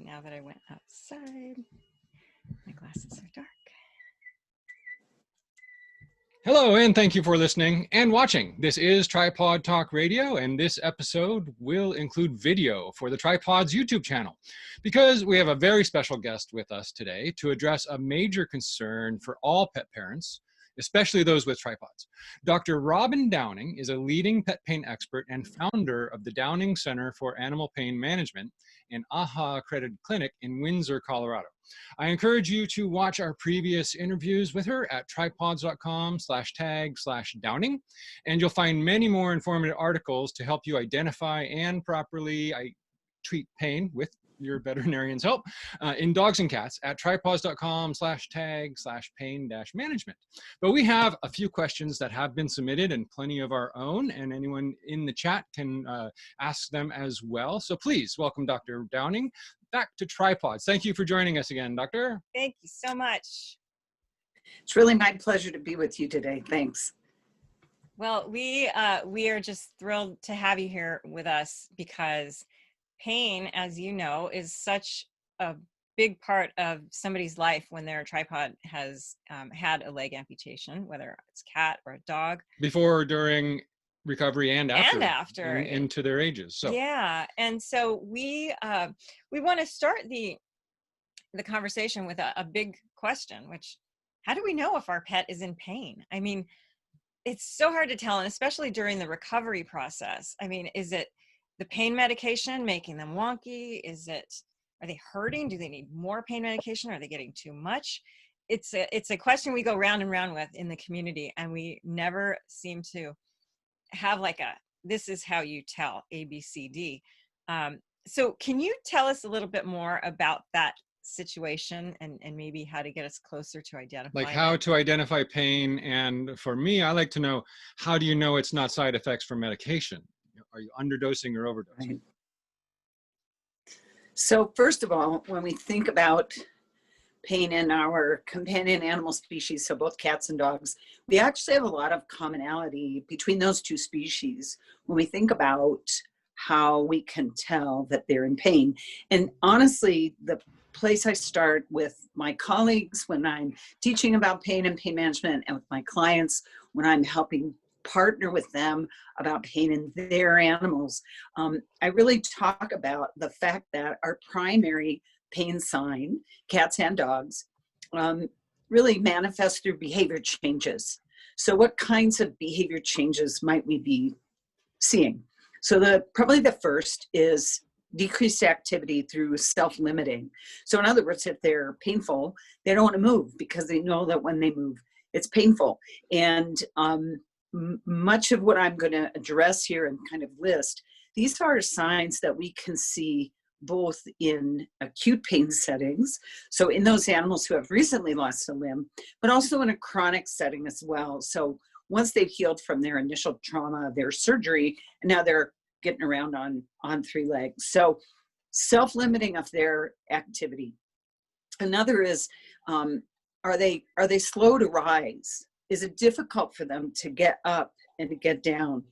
now that I went outside. My glasses are dark. Hello, and thank you for listening and watching. This is Tripod Talk Radio, and this episode will include video for the Tripod's YouTube channel because we have a very special guest with us today to address a major concern for all pet parents, especially those with tripods. Dr. Robin Downing is a leading pet pain expert and founder of the Downing Center for Animal Pain Management, an AHA accredited clinic in Windsor, Colorado. I encourage you to watch our previous interviews with her at tripawds.com/tag/Downing, and you'll find many more informative articles to help you identify and properly treat pain with your veterinarian's help in dogs and cats at tripawds.com/tag/pain-management. But we have a few questions that have been submitted and plenty of our own, and anyone in the chat can ask them as well. So please welcome Dr. Downing back to Tripawds. Thank you for joining us again, Doctor. Thank you so much. It's really my pleasure to be with you today. Thanks. Well, we are just thrilled to have you here with us because pain, as you know, is such a big part of somebody's life when their tripod has had a leg amputation, whether it's a cat or a dog. Before, during, recovery, and after. Into their ages. So yeah, and so we want to start the conversation with a big question, which, how do we know if our pet is in pain? I mean, it's so hard to tell, and especially during the recovery process. I mean, is it the pain medication making them wonky? Are they hurting? Do they need more pain medication? Are they getting too much? It's a question we go round and round with in the community, and we never seem to have like this is how you tell A, B, C, D. So can you tell us a little bit more about that situation and maybe how to get us closer to identifying? Like how to identify pain, and for me, I like to know, how do you know it's not side effects from medication? Are you underdosing or overdosing? Right. So first of all, when we think about pain in our companion animal species, so both cats and dogs, we actually have a lot of commonality between those two species when we think about how we can tell that they're in pain. And honestly, the place I start with my colleagues when I'm teaching about pain and pain management, and with my clients when I'm helping partner with them about pain in their animals, I really talk about the fact that our primary pain sign, cats and dogs, really manifest through behavior changes. So what kinds of behavior changes might we be seeing? So probably the first is decreased activity through self-limiting. So in other words, if they're painful, they don't want to move because they know that when they move, it's painful. And much of what I'm going to address here and kind of list, these are signs that we can see both in acute pain settings, so in those animals who have recently lost a limb, but also in a chronic setting as well. So once they've healed from their initial trauma, their surgery, and now they're getting around on three legs. So self-limiting of their activity. Another is, are they slow to rise? Is it difficult for them to get up and to get down?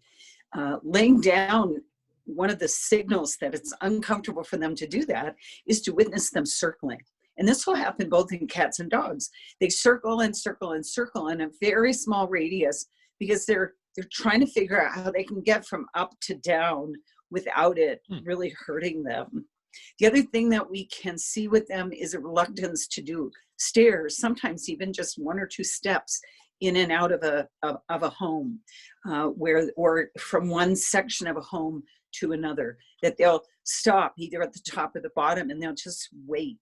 Laying down, one of the signals that it's uncomfortable for them to do that is to witness them circling. And this will happen both in cats and dogs. They circle and circle and circle in a very small radius because they're trying to figure out how they can get from up to down without it really hurting them. The other thing that we can see with them is a reluctance to do stairs, sometimes even just one or two steps in and out of a home, or from one section of a home to another, that they'll stop either at the top or the bottom and they'll just wait.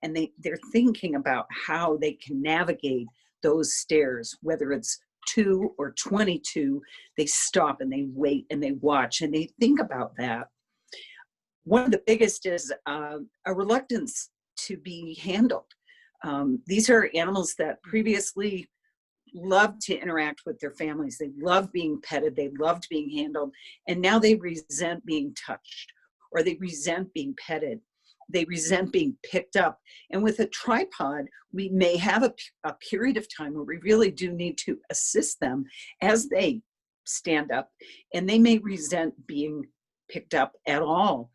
And they're thinking about how they can navigate those stairs, whether it's 2 or 22, they stop and they wait and they watch and they think about that. One of the biggest is a reluctance to be handled. These are animals that previously loved to interact with their families. They loved being petted. They loved being handled. And now they resent being touched, or they resent being petted. They resent being picked up. And with a tripod, we may have a period of time where we really do need to assist them as they stand up, and they may resent being picked up at all.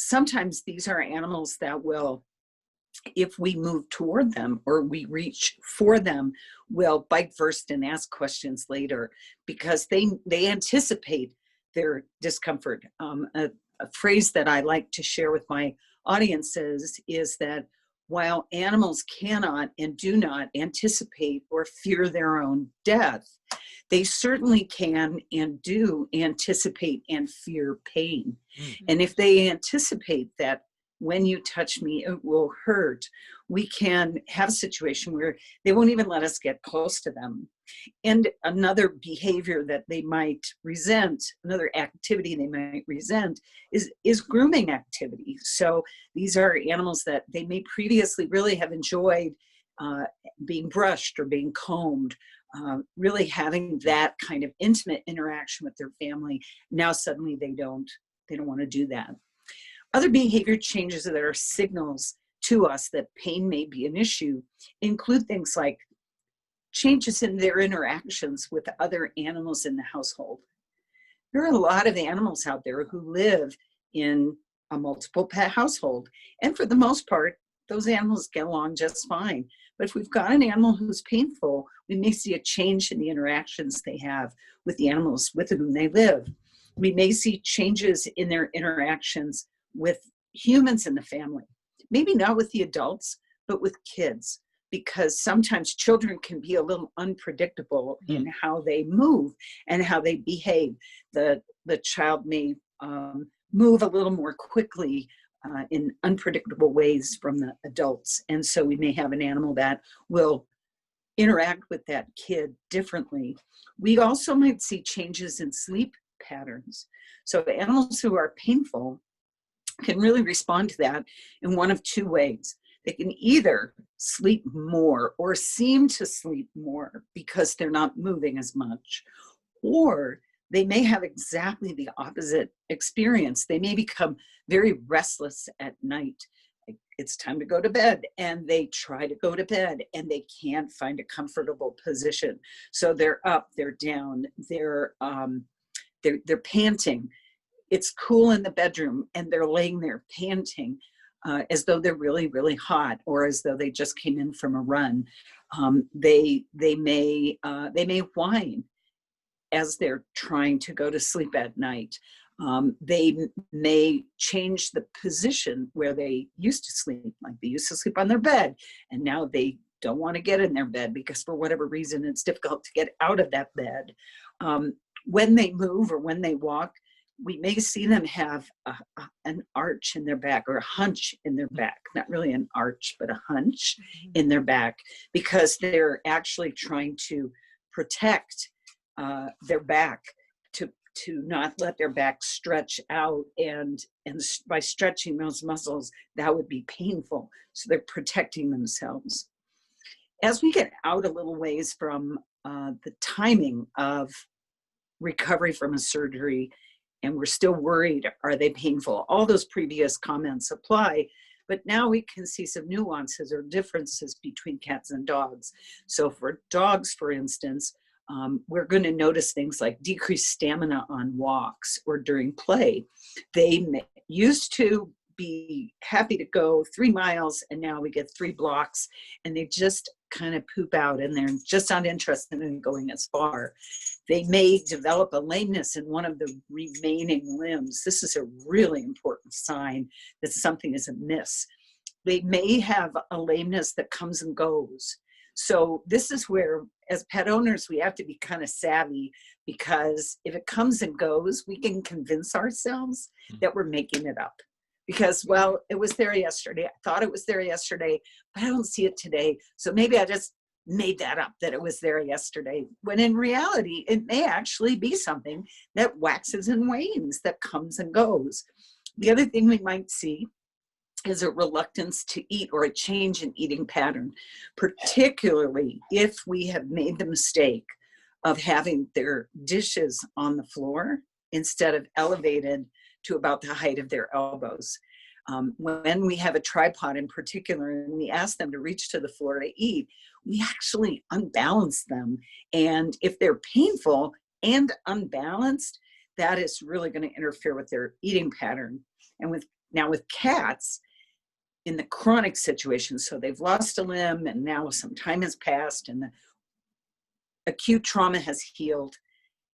sometimes these are animals that will, if we move toward them or we reach for them, will bite first and ask questions later because they anticipate their discomfort. A phrase that I like to share with my audiences is that while animals cannot and do not anticipate or fear their own death, they certainly can and do anticipate and fear pain. Mm-hmm. And if they anticipate that when you touch me, it will hurt, we can have a situation where they won't even let us get close to them. And another behavior that they might resent, another activity they might resent is grooming activity. So these are animals that they may previously really have enjoyed being brushed or being combed, really having that kind of intimate interaction with their family. Now suddenly they don't want to do that. Other behavior changes that are signals to us that pain may be an issue include things like changes in their interactions with other animals in the household. There are a lot of animals out there who live in a multiple pet household, and for the most part, those animals get along just fine. But if we've got an animal who's painful, we may see a change in the interactions they have with the animals with whom they live. We may see changes in their interactions with humans in the family, maybe not with the adults, but with kids, because sometimes children can be a little unpredictable in how they move and how they behave. The child may move a little more quickly in unpredictable ways from the adults. And so we may have an animal that will interact with that kid differently. We also might see changes in sleep patterns. So animals who are painful can really respond to that in one of two ways. They can either sleep more or seem to sleep more because they're not moving as much, or they may have exactly the opposite experience. They may become very restless at night. It's time to go to bed, and they try to go to bed and they can't find a comfortable position. So they're up, they're down, they're panting. It's cool in the bedroom and they're laying there panting as though they're really, really hot, or as though they just came in from a run. They may whine as they're trying to go to sleep at night. They may change the position where they used to sleep, like they used to sleep on their bed, and now they don't want to get in their bed because for whatever reason it's difficult to get out of that bed. When they move or when they walk, we may see them have an arch in their back, or a hunch in their back, not really an arch, but a hunch in their back, because they're actually trying to protect their back, to not let their back stretch out, and by stretching those muscles, that would be painful. So they're protecting themselves. As we get out a little ways from the timing of recovery from a surgery, and we're still worried, are they painful? All those previous comments apply, but now we can see some nuances or differences between cats and dogs. So for dogs, for instance, we're going to notice things like decreased stamina on walks or during play. They used to be happy to go 3 miles, and now we get 3 blocks, and they just kind of poop out, and they're just not interested in going as far. They may develop a lameness in one of the remaining limbs. This is a really important sign that something is amiss. They may have a lameness that comes and goes. So this is where, as pet owners, we have to be kind of savvy, because if it comes and goes, we can convince ourselves that we're making it up. Because, well, it was there yesterday. I thought it was there yesterday, but I don't see it today. So maybe I just made that up, that it was there yesterday. When in reality, it may actually be something that waxes and wanes, that comes and goes. The other thing we might see is a reluctance to eat, or a change in eating pattern, particularly if we have made the mistake of having their dishes on the floor instead of elevated to about the height of their elbows. When we have a tripod in particular, and we ask them to reach to the floor to eat, we actually unbalance them. And if they're painful and unbalanced, that is really going to interfere with their eating pattern. And with Now with cats, in the chronic situation, so they've lost a limb and now some time has passed and the acute trauma has healed,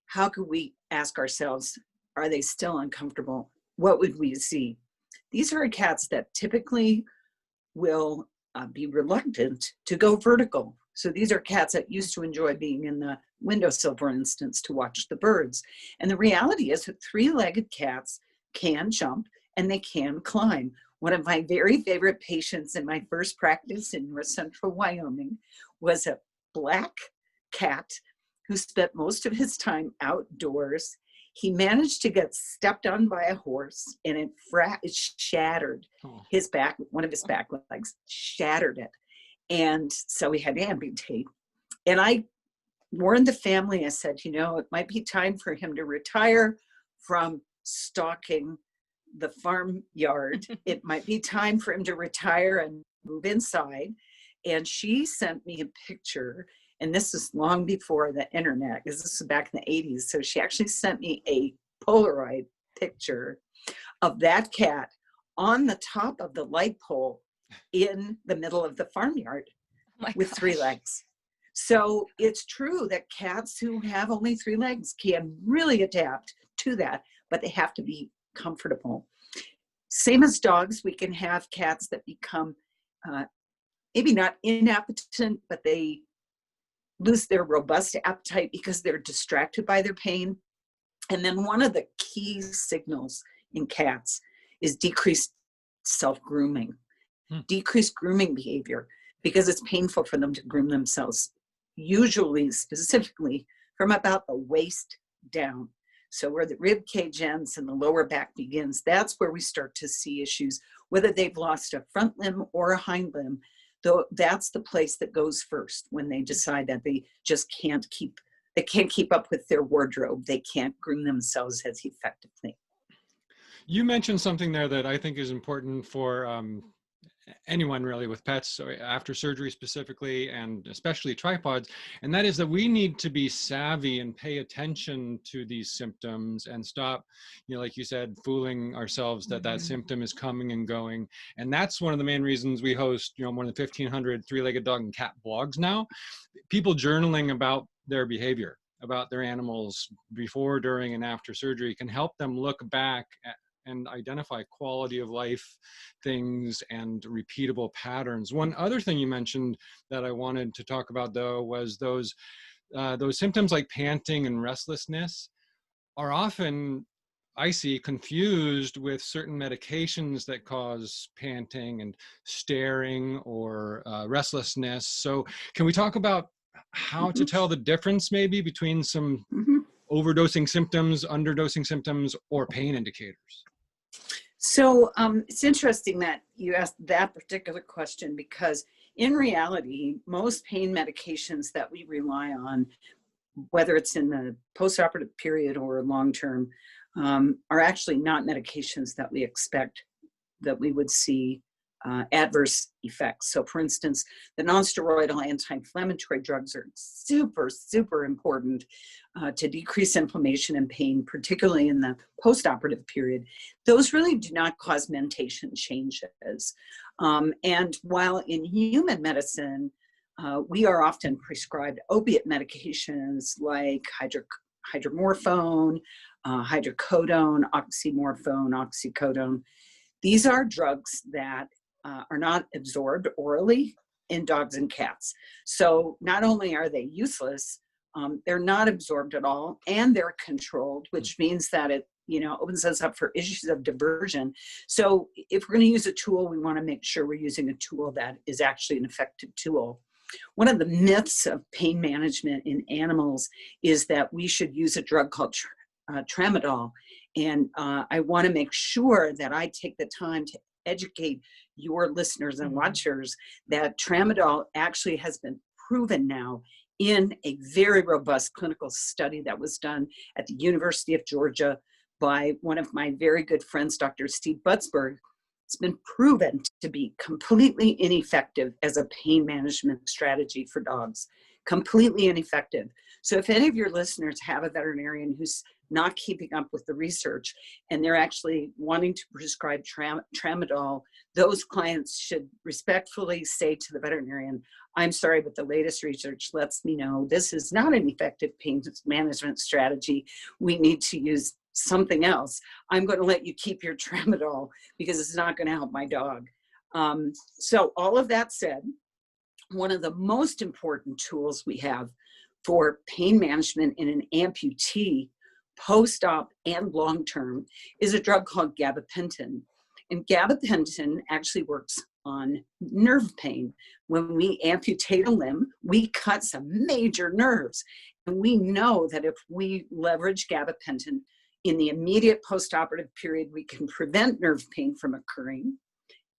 how could we ask ourselves, are they still uncomfortable? What would we see? These are cats that typically will be reluctant to go vertical. So these are cats that used to enjoy being in the windowsill, for instance, to watch the birds. And the reality is that three-legged cats can jump and they can climb. One of my very favorite patients in my first practice in North Central Wyoming was a black cat who spent most of his time outdoors. He managed to get stepped on by a horse and it shattered his back, one of his back legs, shattered it. And so we had to amputate. And I warned the family, I said, you know, it might be time for him to retire from stalking the farmyard. It might be time for him to retire and move inside. And she sent me a picture, and this is long before the internet, because this was back in the 80s. So she actually sent me a Polaroid picture of that cat on the top of the light pole in the middle of the farmyard with 3 legs. So it's true that cats who have only 3 legs can really adapt to that, but they have to be comfortable. Same as dogs, we can have cats that become maybe not inappetent, but they lose their robust appetite because they're distracted by their pain. And then one of the key signals in cats is decreased self-grooming, decreased grooming behavior, because it's painful for them to groom themselves, usually specifically from about the waist down. So where the rib cage ends and the lower back begins, that's where we start to see issues, whether they've lost a front limb or a hind limb. Though that's the place that goes first when they decide that they just can't keep up with their wardrobe. They can't groom themselves as effectively. You mentioned something there that I think is important for anyone really with pets, so after surgery specifically, and especially tripods, and that is that we need to be savvy and pay attention to these symptoms and stop, you know, like you said, fooling ourselves that that symptom is coming and going. And that's one of the main reasons we host, you know, more than 1,500 three-legged dog and cat blogs now. People journaling about their behavior, about their animals before, during, and after surgery can help them look back at and identify quality of life things and repeatable patterns. One other thing you mentioned that I wanted to talk about, though, was those symptoms like panting and restlessness are often, I see, confused with certain medications that cause panting and staring or restlessness. So can we talk about how to tell the difference maybe between some overdosing symptoms, underdosing symptoms, or pain indicators? So it's interesting that you asked that particular question, because in reality, most pain medications that we rely on, whether it's in the postoperative period or long-term, are actually not medications that we expect that we would see adverse effects. So for instance, the non-steroidal anti-inflammatory drugs are super, super important to decrease inflammation and pain, particularly in the postoperative period. Those really do not cause mentation changes. And while in human medicine, we are often prescribed opiate medications like hydromorphone, hydrocodone, oxymorphone, oxycodone. These are drugs that are not absorbed orally in dogs and cats. So not only are they useless, they're not absorbed at all, and they're controlled, which means that it, you know, opens us up for issues of diversion. So if we're going to use a tool, we want to make sure we're using a tool that is actually an effective tool. One of the myths of pain management in animals is that we should use a drug called Tramadol. And I want to make sure that I take the time to educate your listeners and watchers that Tramadol actually has been proven now in a very robust clinical study that was done at the University of Georgia by one of my very good friends, Dr. Steve Butzberg. It's been proven to be completely ineffective as a pain management strategy for dogs, completely ineffective. So if any of your listeners have a veterinarian who's not keeping up with the research and they're actually wanting to prescribe Tramadol, those clients should respectfully say to the veterinarian, I'm sorry, but the latest research lets me know this is not an effective pain management strategy. We need to use something else. I'm going to let you keep your Tramadol because it's not going to help my dog. So all of that said, one of the most important tools we have for pain management in an amputee, post-op and long-term, is a drug called gabapentin. And gabapentin actually works on nerve pain. When we amputate a limb, we cut some major nerves. And we know that if we leverage gabapentin in the immediate post-operative period, we can prevent nerve pain from occurring.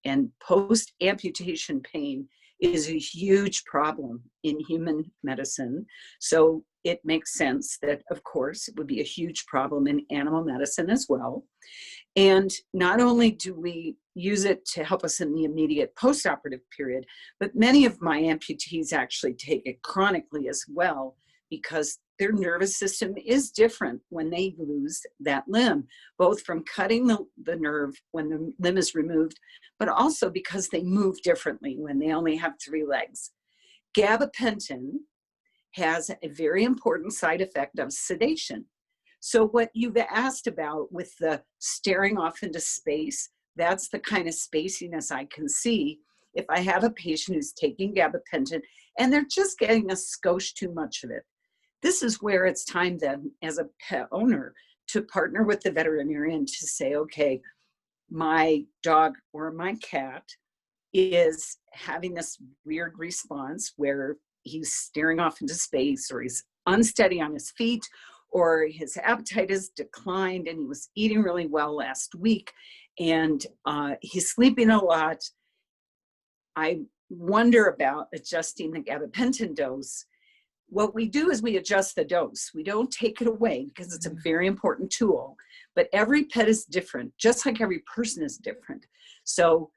And post-amputation pain is a huge problem in human medicine. So it makes sense that, of course, it would be a huge problem in animal medicine as well. And not only do we use it to help us in the immediate post-operative period, but many of my amputees actually take it chronically as well, because their nervous system is different when they lose that limb, both from cutting the nerve when the limb is removed, but also because they move differently when they only have 3 legs. Gabapentin has a very important side effect of sedation. So what you've asked about with the staring off into space, that's the kind of spaciness I can see if I have a patient who's taking gabapentin and they're just getting a skosh too much of it. This is where it's time then, as a pet owner, to partner with the veterinarian to say, okay, my dog or my cat is having this weird response where he's staring off into space, or he's unsteady on his feet, or his appetite has declined and he was eating really well last week and he's sleeping a lot. I wonder about adjusting the gabapentin dose. What we do is we adjust the dose. We don't take it away because it's a very important tool, but every pet is different, just like every person is different. So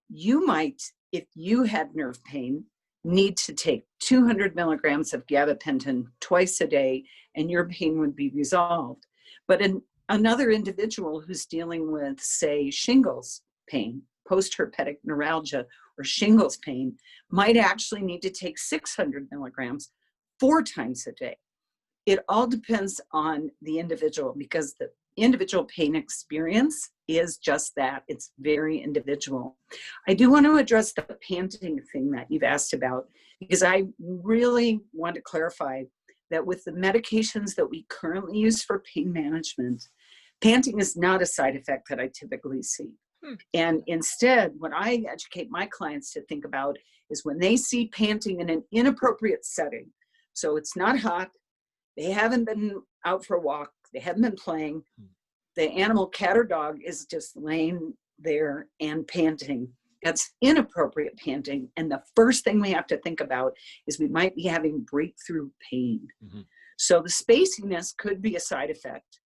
you might, if you had nerve pain, need to take 200 milligrams of gabapentin twice a day and your pain would be resolved. But another individual who's dealing with, say, shingles pain, post-herpetic neuralgia or shingles pain, might actually need to take 600 milligrams 4 times a day. It all depends on the individual, because the individual pain experience is just that. It's very individual. I do want to address the panting thing that you've asked about, because I really want to clarify that with the medications that we currently use for pain management, panting is not a side effect that I typically see. And instead, what I educate my clients to think about is when they see panting in an inappropriate setting. So it's not hot, they haven't been out for a walk, they haven't been playing, the animal, cat or dog, is just laying there and panting. That's inappropriate panting. And the first thing we have to think about is we might be having breakthrough pain. So the spaciness could be a side effect,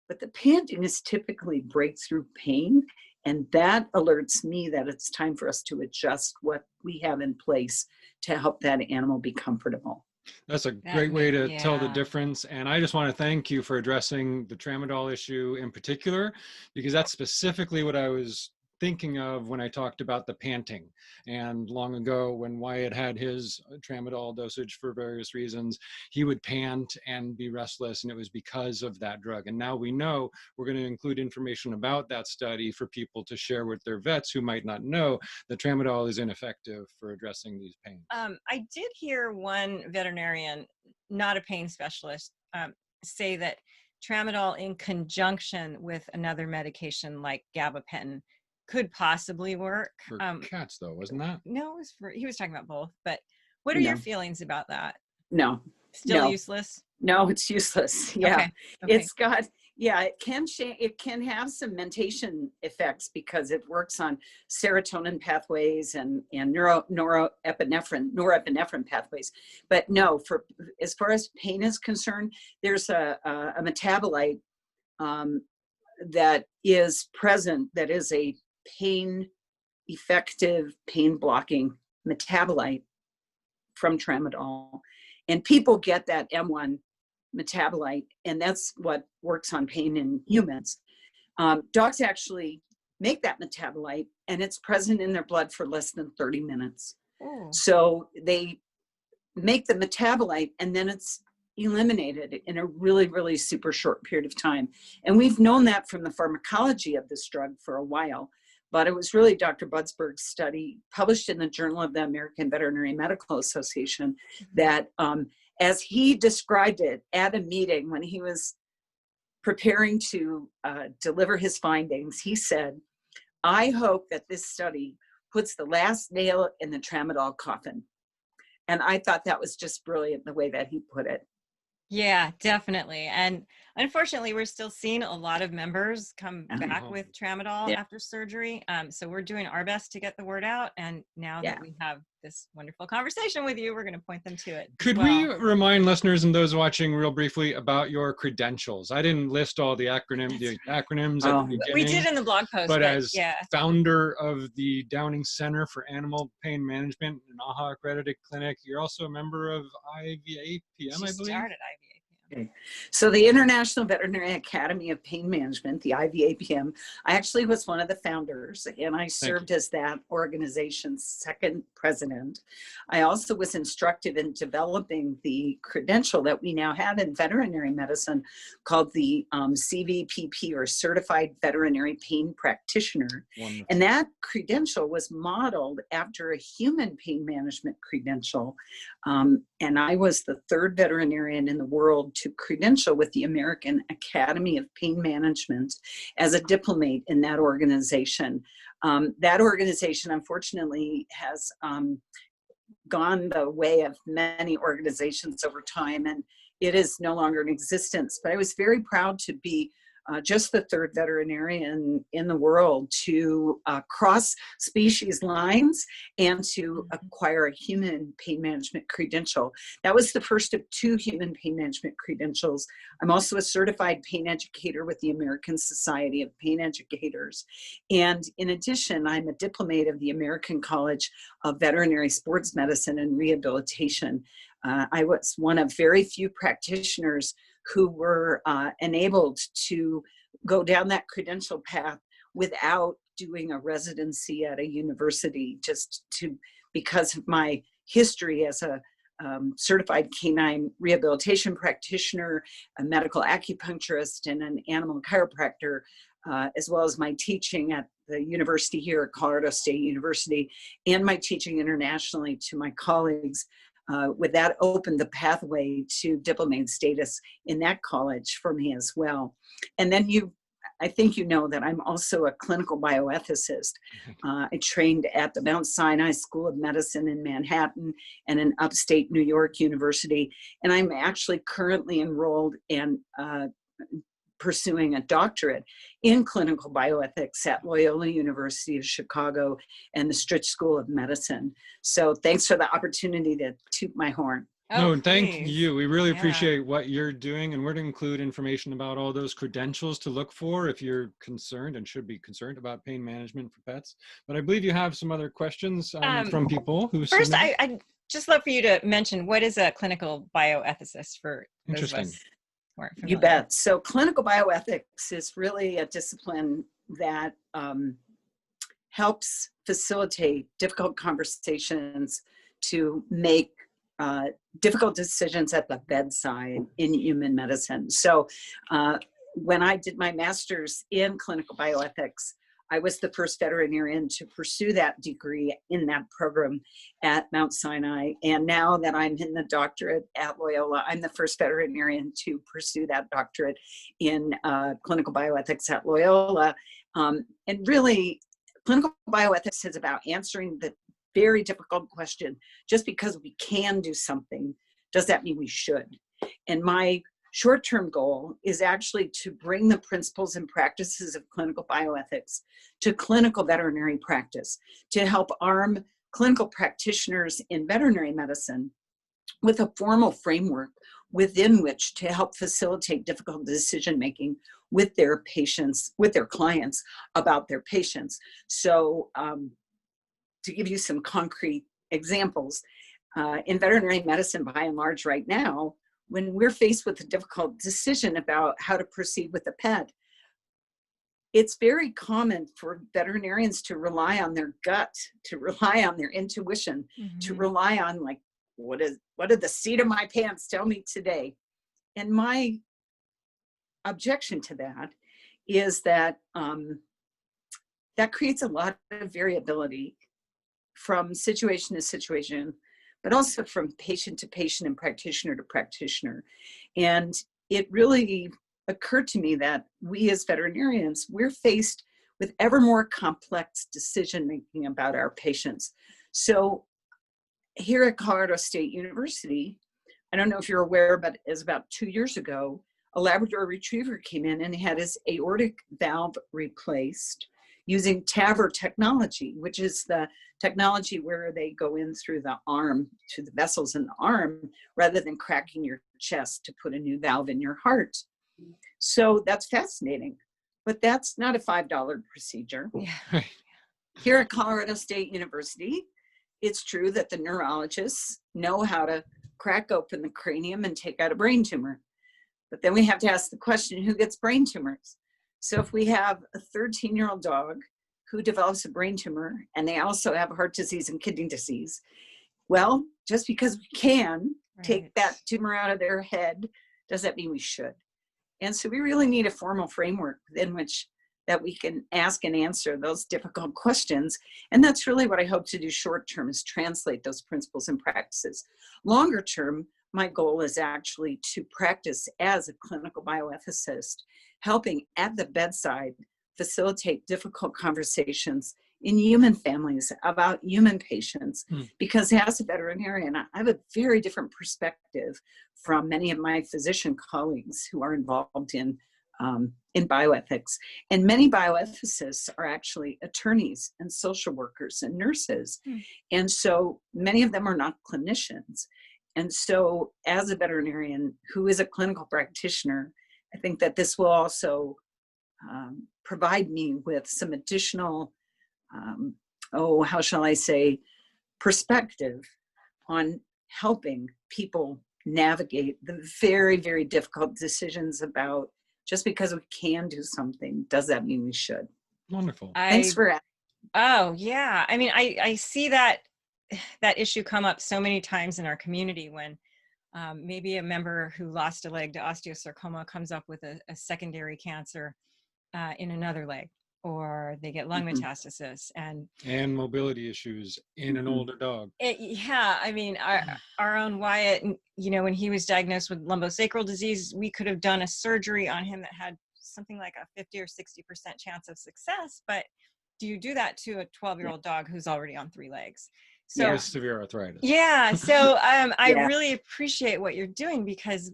but the panting is typically breakthrough pain. And that alerts me that it's time for us to adjust what we have in place to help that animal be comfortable. That's a great way to tell the difference. And I just want to thank you for addressing the Tramadol issue in particular, because that's specifically what I was thinking of when I talked about the panting. And long ago, when Wyatt had his Tramadol dosage for various reasons, he would pant and be restless, and it was because of that drug. And now we know we're going to include information about that study for people to share with their vets who might not know that Tramadol is ineffective for addressing these pains. I did hear one veterinarian, not a pain specialist, say that Tramadol in conjunction with another medication like gabapentin could possibly work. For cats though, wasn't that? No, it was he was talking about both, but what are your feelings about that? No. Still useless? No, it's useless. Yeah. Okay. It's got, it can have some mentation effects because it works on serotonin pathways and norepinephrine pathways. But no, for as far as pain is concerned, there's a metabolite that is present that is a effective pain blocking metabolite from Tramadol. And people get that M1 metabolite, and that's what works on pain in humans. Dogs actually make that metabolite, and it's present in their blood for less than 30 minutes. Oh. So they make the metabolite, and then it's eliminated in a really, really super short period of time. And we've known that from the pharmacology of this drug for a while, but it was really Dr. Budsberg's study published in the Journal of the American Veterinary Medical Association that, as he described it at a meeting when he was preparing to deliver his findings, he said, "I hope that this study puts the last nail in the Tramadol coffin." And I thought that was just brilliant the way that he put it. Yeah, definitely. And unfortunately, we're still seeing a lot of members come back with Tramadol after surgery. So we're doing our best to get the word out. And now that we have this wonderful conversation with you, we're going to point them to it. Could we remind listeners and those watching real briefly about your credentials? I didn't list all the acronyms at the beginning. We did in the blog post. But as founder of the Downing Center for Animal Pain Management, an AHA accredited clinic, you're also a member of IVAPM, I believe? Started IVAPM. Okay. So the International Veterinary Academy of Pain Management, the IVAPM, I actually was one of the founders, and I served as that organization's second president. I also was instructed in developing the credential that we now have in veterinary medicine called the CVPP, or Certified Veterinary Pain Practitioner. Wonderful. And that credential was modeled after a human pain management credential. And I was the third veterinarian in the world to credential with the American Academy of Pain Management as a diplomate in that organization. That organization, unfortunately, has gone the way of many organizations over time, and it is no longer in existence. But I was very proud to be just the third veterinarian in the world to cross species lines and to acquire a human pain management credential. That was the first of 2 human pain management credentials. I'm also a certified pain educator with the American Society of Pain Educators. And in addition, I'm a diplomate of the American College of Veterinary Sports Medicine and Rehabilitation. I was one of very few practitioners who were enabled to go down that credential path without doing a residency at a university, because of my history as a certified canine rehabilitation practitioner, a medical acupuncturist, and an animal chiropractor, as well as my teaching at the university here at Colorado State University, and my teaching internationally to my colleagues. With that opened the pathway to diplomate status in that college for me as well. And then I think you know that I'm also a clinical bioethicist. I trained at the Mount Sinai School of Medicine in Manhattan and in upstate New York University. And I'm actually currently enrolled and pursuing a doctorate in clinical bioethics at Loyola University of Chicago and the Stritch School of Medicine. So thanks for the opportunity to toot my horn. No, thank you. We really appreciate what you're doing, and we're going to include information about all those credentials to look for if you're concerned and should be concerned about pain management for pets. But I believe you have some other questions from people who first, I'd just love for you to mention, what is a clinical bioethicist for those of us? You bet. So clinical bioethics is really a discipline that helps facilitate difficult conversations to make difficult decisions at the bedside in human medicine. So when I did my master's in clinical bioethics, I was the first veterinarian to pursue that degree in that program at Mount Sinai. And now that I'm in the doctorate at Loyola, I'm the first veterinarian to pursue that doctorate in clinical bioethics at Loyola. And really, clinical bioethics is about answering the very difficult question: just because we can do something, does that mean we should? And my short-term goal is actually to bring the principles and practices of clinical bioethics to clinical veterinary practice, to help arm clinical practitioners in veterinary medicine with a formal framework within which to help facilitate difficult decision-making with their patients, with their clients about their patients. So to give you some concrete examples, in veterinary medicine, by and large right now, when we're faced with a difficult decision about how to proceed with a pet, it's very common for veterinarians to rely on their gut, to rely on their intuition, to rely on, like, what did the seat of my pants tell me today? And my objection to that is that that creates a lot of variability from situation to situation, but also from patient to patient and practitioner to practitioner. And it really occurred to me that we as veterinarians, we're faced with ever more complex decision-making about our patients. So here at Colorado State University, I don't know if you're aware, but it was about 2 years ago, a Labrador Retriever came in and had his aortic valve replaced using TAVR technology, which is the technology where they go in through the arm, to the vessels in the arm, rather than cracking your chest to put a new valve in your heart. So that's fascinating, but that's not a $5 procedure. Yeah. Here at Colorado State University, it's true that the neurologists know how to crack open the cranium and take out a brain tumor. But then we have to ask the question, who gets brain tumors? So if we have a 13-year-old dog who develops a brain tumor and they also have heart disease and kidney disease, well, just because we can take that tumor out of their head, does that mean we should? And so we really need a formal framework within which that we can ask and answer those difficult questions. And that's really what I hope to do short term, is translate those principles and practices. Longer term, my goal is actually to practice as a clinical bioethicist, helping at the bedside facilitate difficult conversations in human families about human patients. Because as a veterinarian, I have a very different perspective from many of my physician colleagues who are involved in bioethics. And many bioethicists are actually attorneys and social workers and nurses. And so many of them are not clinicians. And so as a veterinarian who is a clinical practitioner, I think that this will also provide me with some additional, how shall I say, perspective on helping people navigate the very, very difficult decisions about, just because we can do something, does that mean we should? Wonderful. Thanks for asking. Oh, yeah. I mean, I see that issue come up so many times in our community when maybe a member who lost a leg to osteosarcoma comes up with a secondary cancer in another leg, or they get lung metastasis and mobility issues in an older dog. Yeah, I mean, our own Wyatt, you know, when he was diagnosed with lumbosacral disease, we could have done a surgery on him that had something like a 50 or 60% chance of success. But do you do that to a 12-year-old dog who's already on 3 legs? So with severe arthritis. Yeah. So I really appreciate what you're doing, because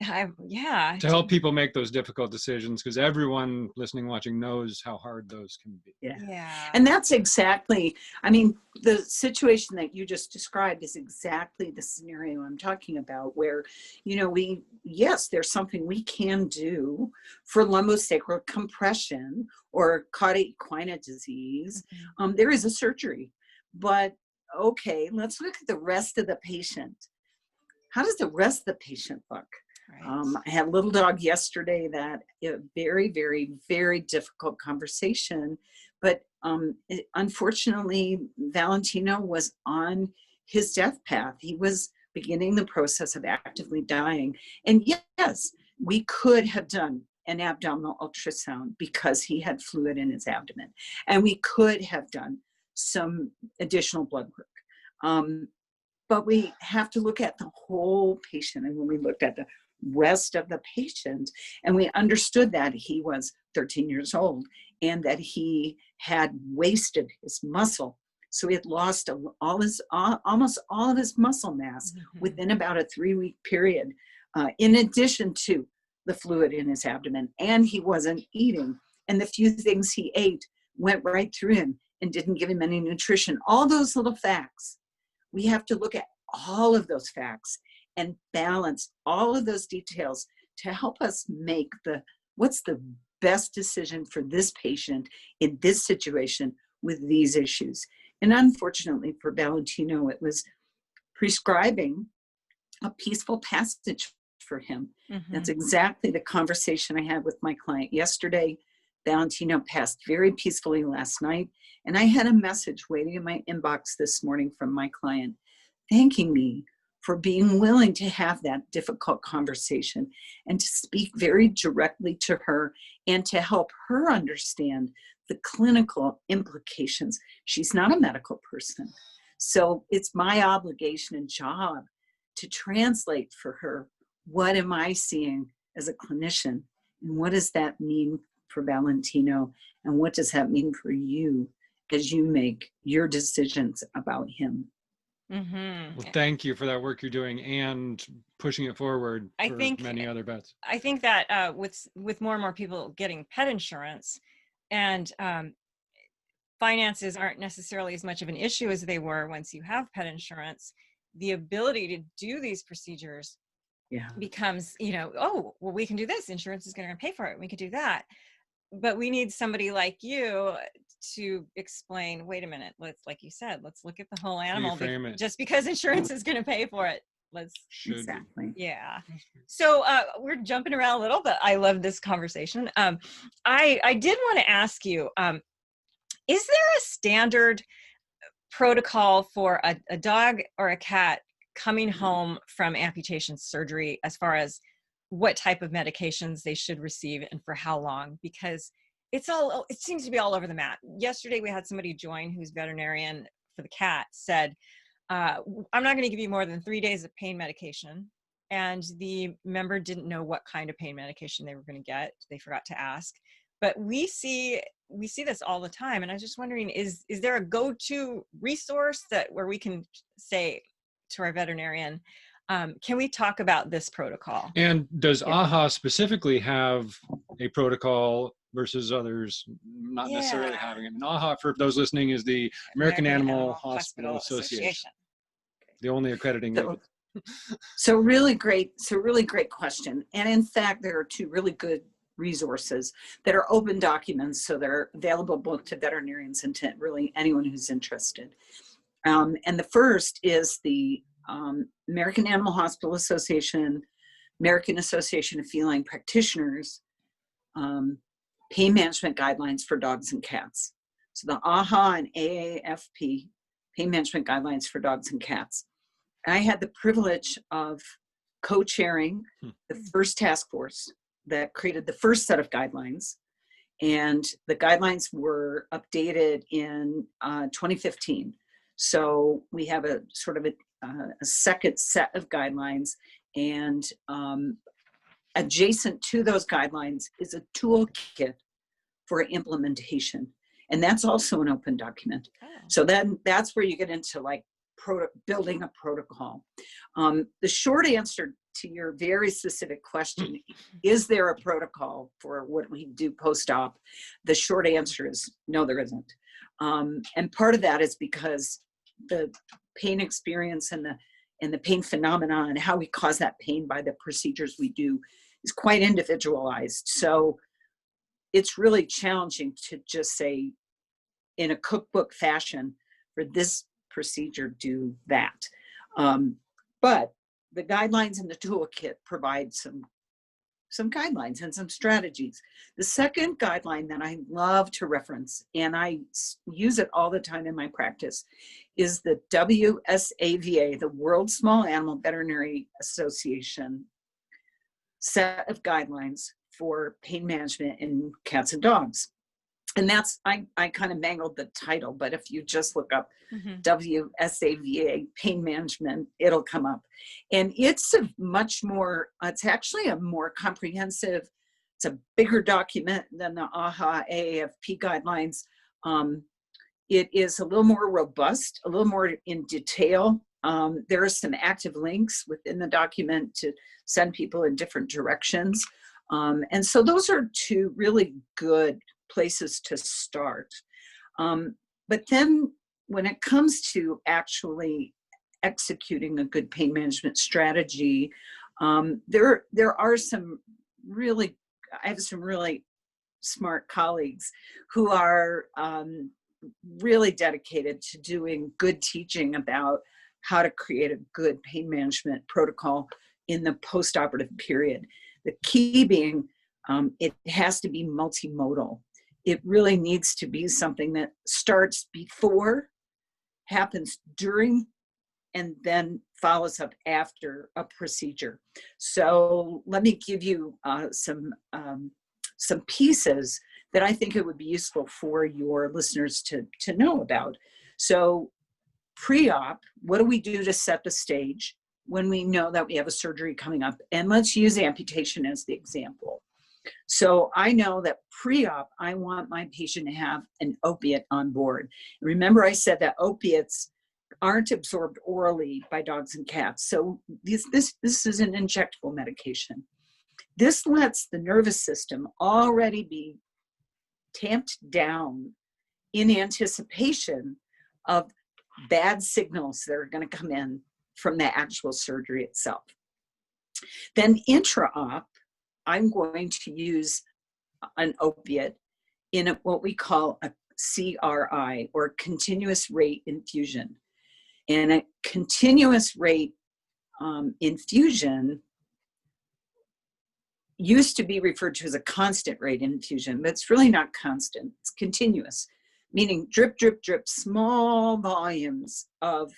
to help people make those difficult decisions, because everyone listening, watching knows how hard those can be. Yeah. And that's exactly, I mean, the situation that you just described is exactly the scenario I'm talking about, where, you know, yes, there's something we can do for lumbosacral compression or cauda equina disease. There is a surgery, but okay, let's look at the rest of the patient. How does the rest of the patient look? I had a little dog yesterday that a very, very, very difficult conversation, but unfortunately, Valentino was on his death path. He was beginning the process of actively dying. And yes, we could have done an abdominal ultrasound because he had fluid in his abdomen. And we could have done some additional blood work. But we have to look at the whole patient. And when we looked at the rest of the patient, and we understood that he was 13 years old and that he had wasted his muscle. So he had lost almost all of his muscle mass within about a 3-week period, in addition to the fluid in his abdomen. And he wasn't eating. And the few things he ate went right through him and didn't give him any nutrition. All those little facts. We have to look at all of those facts and balance all of those details to help us make what's the best decision for this patient in this situation with these issues. And unfortunately for Valentino, it was prescribing a peaceful passage for him. That's exactly the conversation I had with my client yesterday. Valentino passed very peacefully last night, and I had a message waiting in my inbox this morning from my client thanking me for being willing to have that difficult conversation and to speak very directly to her and to help her understand the clinical implications. She's not a medical person. So it's my obligation and job to translate for her, what am I seeing as a clinician? And what does that mean for Valentino? And what does that mean for you as you make your decisions about him? Well, thank you for that work you're doing and pushing it forward for many other vets. I think that with more and more people getting pet insurance, and finances aren't necessarily as much of an issue as they were once you have pet insurance, the ability to do these procedures becomes, oh, well, we can do this. Insurance is going to pay for it. We could do that. But we need somebody like you to explain, wait a minute, like you said, let's look at the whole animal. Just because insurance is going to pay for it. Exactly. Yeah. So we're jumping around a little, but I love this conversation. I did want to ask you, is there a standard protocol for a dog or a cat coming home from amputation surgery as far as what type of medications they should receive and for how long? Because it seems to be all over the map. Yesterday we had somebody join who's veterinarian for the cat, said, I'm not going to give you more than 3 days of pain medication. And the member didn't know what kind of pain medication they were going to get. They forgot to ask. But we see this all the time. And I was just wondering, is there a go-to resource where we can say to our veterinarian, can we talk about this protocol? And does AHA specifically have a protocol versus others not necessarily having it? And AHA, for those listening, is the American Animal Hospital Association. The only accrediting agency. So really great question. And in fact, there are two really good resources that are open documents, so they're available both to veterinarians and to really anyone who's interested. And the first is the American Animal Hospital Association, American Association of Feline Practitioners, pain management guidelines for dogs and cats. So the AHA and AAFP, pain management guidelines for dogs and cats. I had the privilege of co-chairing the first task force that created the first set of guidelines. And the guidelines were updated in 2015. So we have a sort of a second set of guidelines, and adjacent to those guidelines is a toolkit for implementation. And that's also an open document. Oh. So then that's where you get into like building a protocol. The short answer to your very specific question, is there a protocol for what we do post-op? The short answer is no, there isn't. And part of that is because the pain experience and the pain phenomena and how we cause that pain by the procedures we do is quite individualized. So it's really challenging to just say in a cookbook fashion, for this procedure, do that. But the guidelines in the toolkit provide some guidelines and some strategies. The second guideline that I love to reference, and I use it all the time in my practice, is the WSAVA, the World Small Animal Veterinary Association set of guidelines for pain management in cats and dogs. And that's, I kind of mangled the title, but if you just look up WSAVA pain management, it'll come up. And it's a much more, it's actually a more comprehensive, it's a bigger document than the AHA AAFP guidelines. It is a little more robust, a little more in detail. There are some active links within the document to send people in different directions. And so those are two really good places to start. But then when it comes to actually executing a good pain management strategy, there are some really, I have some really smart colleagues who are really dedicated to doing good teaching about how to create a good pain management protocol in the postoperative period. The key being it has to be multimodal. It really needs to be something that starts before, happens during, and then follows up after a procedure. So let me give you some pieces that I think it would be useful for your listeners to know about. So pre-op, what do we do to set the stage when we know that we have a surgery coming up? And let's use amputation as the example. So I know that pre-op, I want my patient to have an opiate on board. Remember I said that opiates aren't absorbed orally by dogs and cats. So this is an injectable medication. This lets the nervous system already be tamped down in anticipation of bad signals that are going to come in from the actual surgery itself. Then intra-op, I'm going to use an opiate in what we call a CRI, or continuous rate infusion. And a continuous rate infusion used to be referred to as a constant rate infusion, but it's really not constant, it's continuous, meaning drip, drip, drip, small volumes of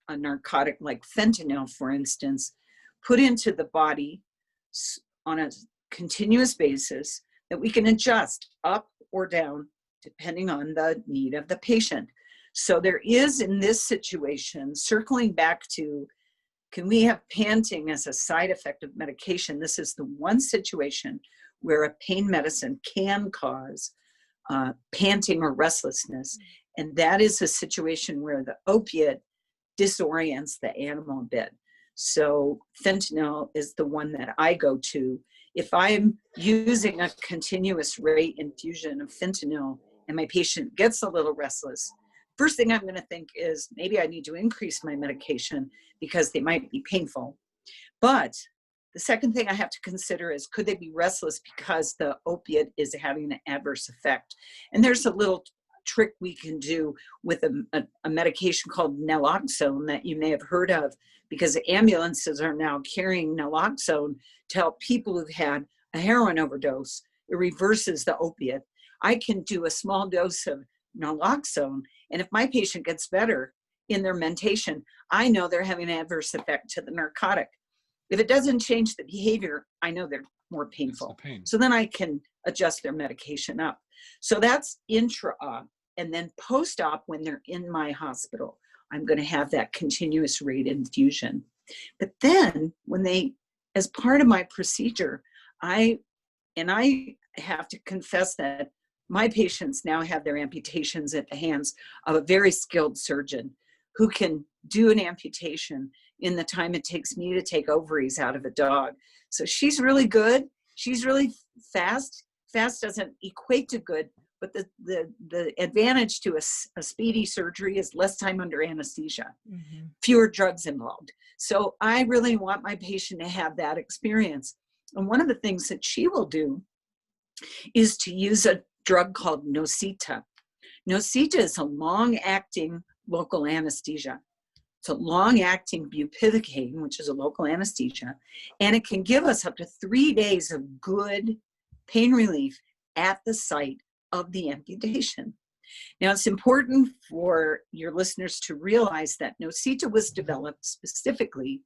a narcotic like fentanyl, for instance, put into the body on a continuous basis that we can adjust up or down depending on the need of the patient. So there is, in this situation, circling back to, can we have panting as a side effect of medication? This is the one situation where a pain medicine can cause panting or restlessness. And that is a situation where the opiate disorients the animal a bit. So fentanyl is the one that I go to. If I'm using a continuous rate infusion of fentanyl and my patient gets a little restless, first thing I'm going to think is maybe I need to increase my medication because they might be painful. But the second thing I have to consider is, could they be restless because the opiate is having an adverse effect? And there's a little trick we can do with a medication called naloxone that you may have heard of, because ambulances are now carrying naloxone to help people who've had a heroin overdose. It reverses the opiate. I can do a small dose of naloxone, and if my patient gets better in their mentation, I know they're having an adverse effect to the narcotic. If it doesn't change the behavior, I know they're more painful. So then I can adjust their medication up. So that's intra-op. And then post-op, when they're in my hospital, I'm going to have that continuous rate infusion. But then when they, as part of my procedure, I have to confess that my patients now have their amputations at the hands of a very skilled surgeon who can do an amputation in the time it takes me to take ovaries out of a dog. So she's really good. She's really fast. Fast doesn't equate to good, but the advantage to a speedy surgery is less time under anesthesia, fewer drugs involved. So I really want my patient to have that experience. And one of the things that she will do is to use a drug called Nocita. Nocita is a long-acting local anesthesia. It's a long-acting bupivacaine, which is a local anesthesia, and it can give us up to 3 days of good pain relief at the site of the amputation. Now, it's important for your listeners to realize that Nocita was developed specifically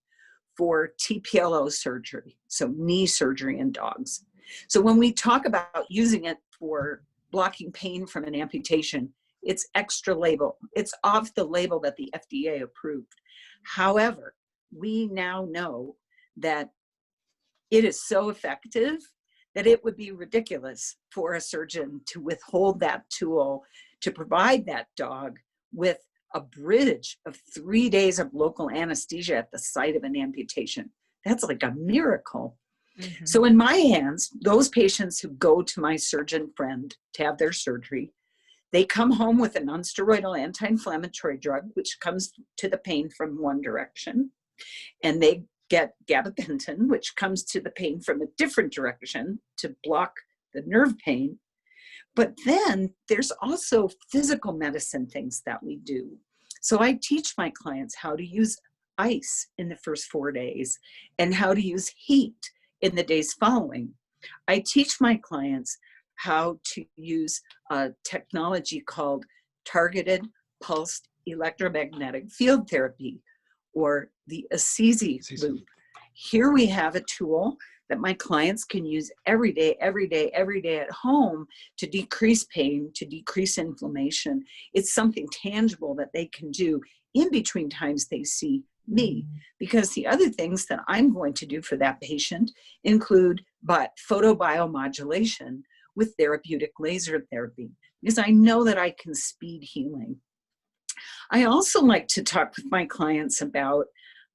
for TPLO surgery, so knee surgery in dogs. So when we talk about using it for blocking pain from an amputation, it's extra label. It's off the label that the FDA approved. However, we now know that it is so effective that it would be ridiculous for a surgeon to withhold that tool to provide that dog with a bridge of 3 days of local anesthesia at the site of an amputation. That's like a miracle. So in my hands, those patients who go to my surgeon friend to have their surgery, they come home with a non-steroidal anti-inflammatory drug, which comes to the pain from one direction, and they get Gabapentin, which comes to the pain from a different direction to block the nerve pain. But then there's also physical medicine things that we do. So I teach my clients how to use ice in the first 4 days and how to use heat in the days following. I teach my clients how to use a technology called targeted pulsed electromagnetic field therapy, or the Assisi loop. Here we have a tool that my clients can use every day at home to decrease pain, to decrease inflammation. It's something tangible that they can do in between times they see me, because the other things that I'm going to do for that patient include photobiomodulation with therapeutic laser therapy, because I know that I can speed healing. I also like to talk with my clients about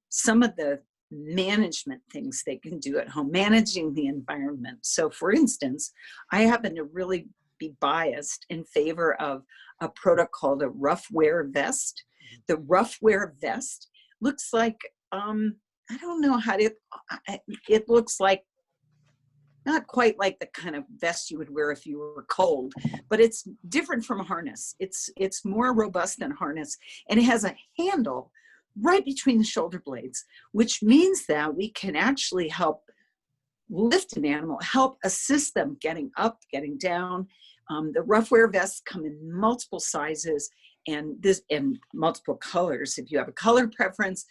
some of the management things they can do at home, managing the environment. So for instance, I happen to really be biased in favor of a product called a rough wear vest. The rough wear vest looks like, I don't know how to, it looks like, not quite like the kind of vest you would wear if you were cold, but it's different from a harness. It's more robust than harness, and it has a handle right between the shoulder blades, which means that we can actually help lift an animal, help assist them getting up, getting down. The rough wear vests come in multiple sizes and multiple colors if you have a color preference.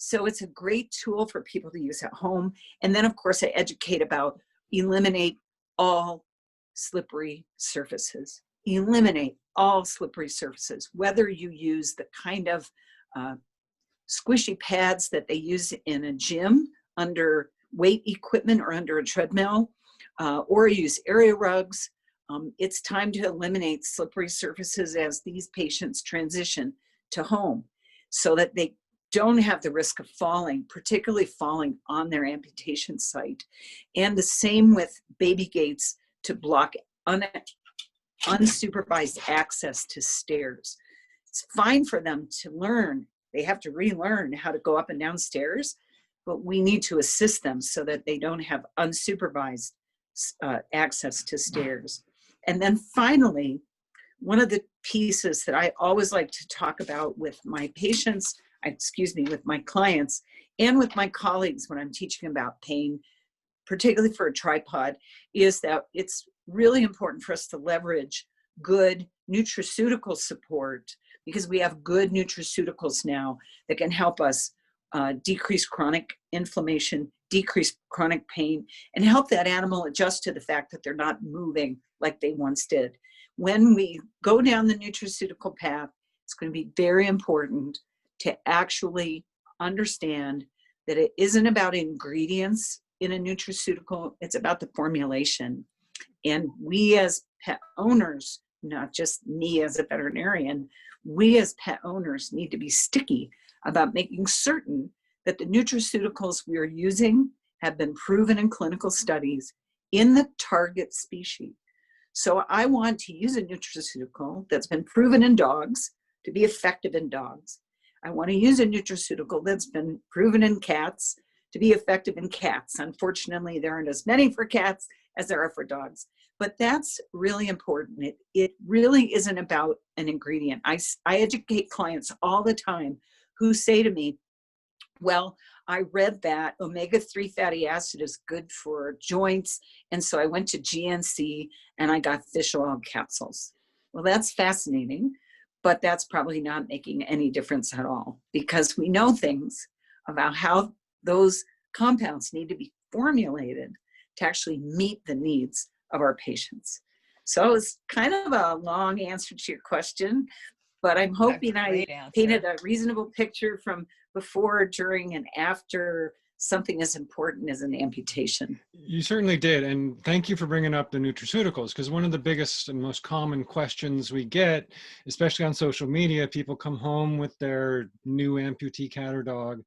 So it's a great tool for people to use at home. And then of course I educate about eliminate all slippery surfaces. Eliminate all slippery surfaces, whether you use the kind of squishy pads that they use in a gym under weight equipment or under a treadmill, or use area rugs. It's time to eliminate slippery surfaces as these patients transition to home, so that they don't have the risk of falling, particularly falling on their amputation site. And the same with baby gates to block unsupervised access to stairs. It's fine for them to learn. They have to relearn how to go up and down stairs, but we need to assist them so that they don't have unsupervised access to stairs. And then finally, one of the pieces that I always like to talk about with my patients, with my clients, and with my colleagues when I'm teaching about pain, particularly for a tripod, is that it's really important for us to leverage good nutraceutical support, because we have good nutraceuticals now that can help us decrease chronic inflammation, decrease chronic pain, and help that animal adjust to the fact that they're not moving like they once did. When we go down the nutraceutical path, it's going to be very important to actually understand that it isn't about ingredients in a nutraceutical, it's about the formulation. And we as pet owners, not just me as a veterinarian, we as pet owners need to be sticky about making certain that the nutraceuticals we are using have been proven in clinical studies in the target species. So I want to use a nutraceutical that's been proven in dogs to be effective in dogs. I want to use a nutraceutical that's been proven in cats to be effective in cats. Unfortunately, there aren't as many for cats as there are for dogs, but that's really important. It really isn't about an ingredient. I educate clients all the time who say to me, well, I read that omega-3 fatty acid is good for joints, and so I went to GNC and I got fish oil capsules. Well, that's fascinating, but that's probably not making any difference at all, because we know things about how those compounds need to be formulated to actually meet the needs of our patients. So it's kind of a long answer to your question, but I'm hoping I painted a reasonable picture from before, during, and after something as important as an amputation. You certainly did. And thank you for bringing up the nutraceuticals, because one of the biggest and most common questions we get, especially on social media, people come home with their new amputee cat or dog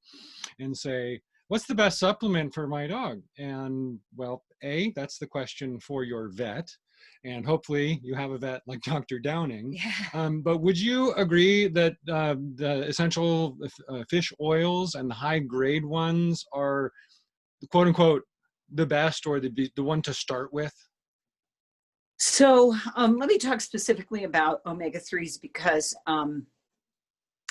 and say, what's the best supplement for my dog? And well, that's the question for your vet. And hopefully you have a vet like Dr. Downing. Yeah. But would you agree that the essential fish oils and the high grade ones are, quote unquote, the best, or the one to start with? So let me talk specifically about omega-3s, because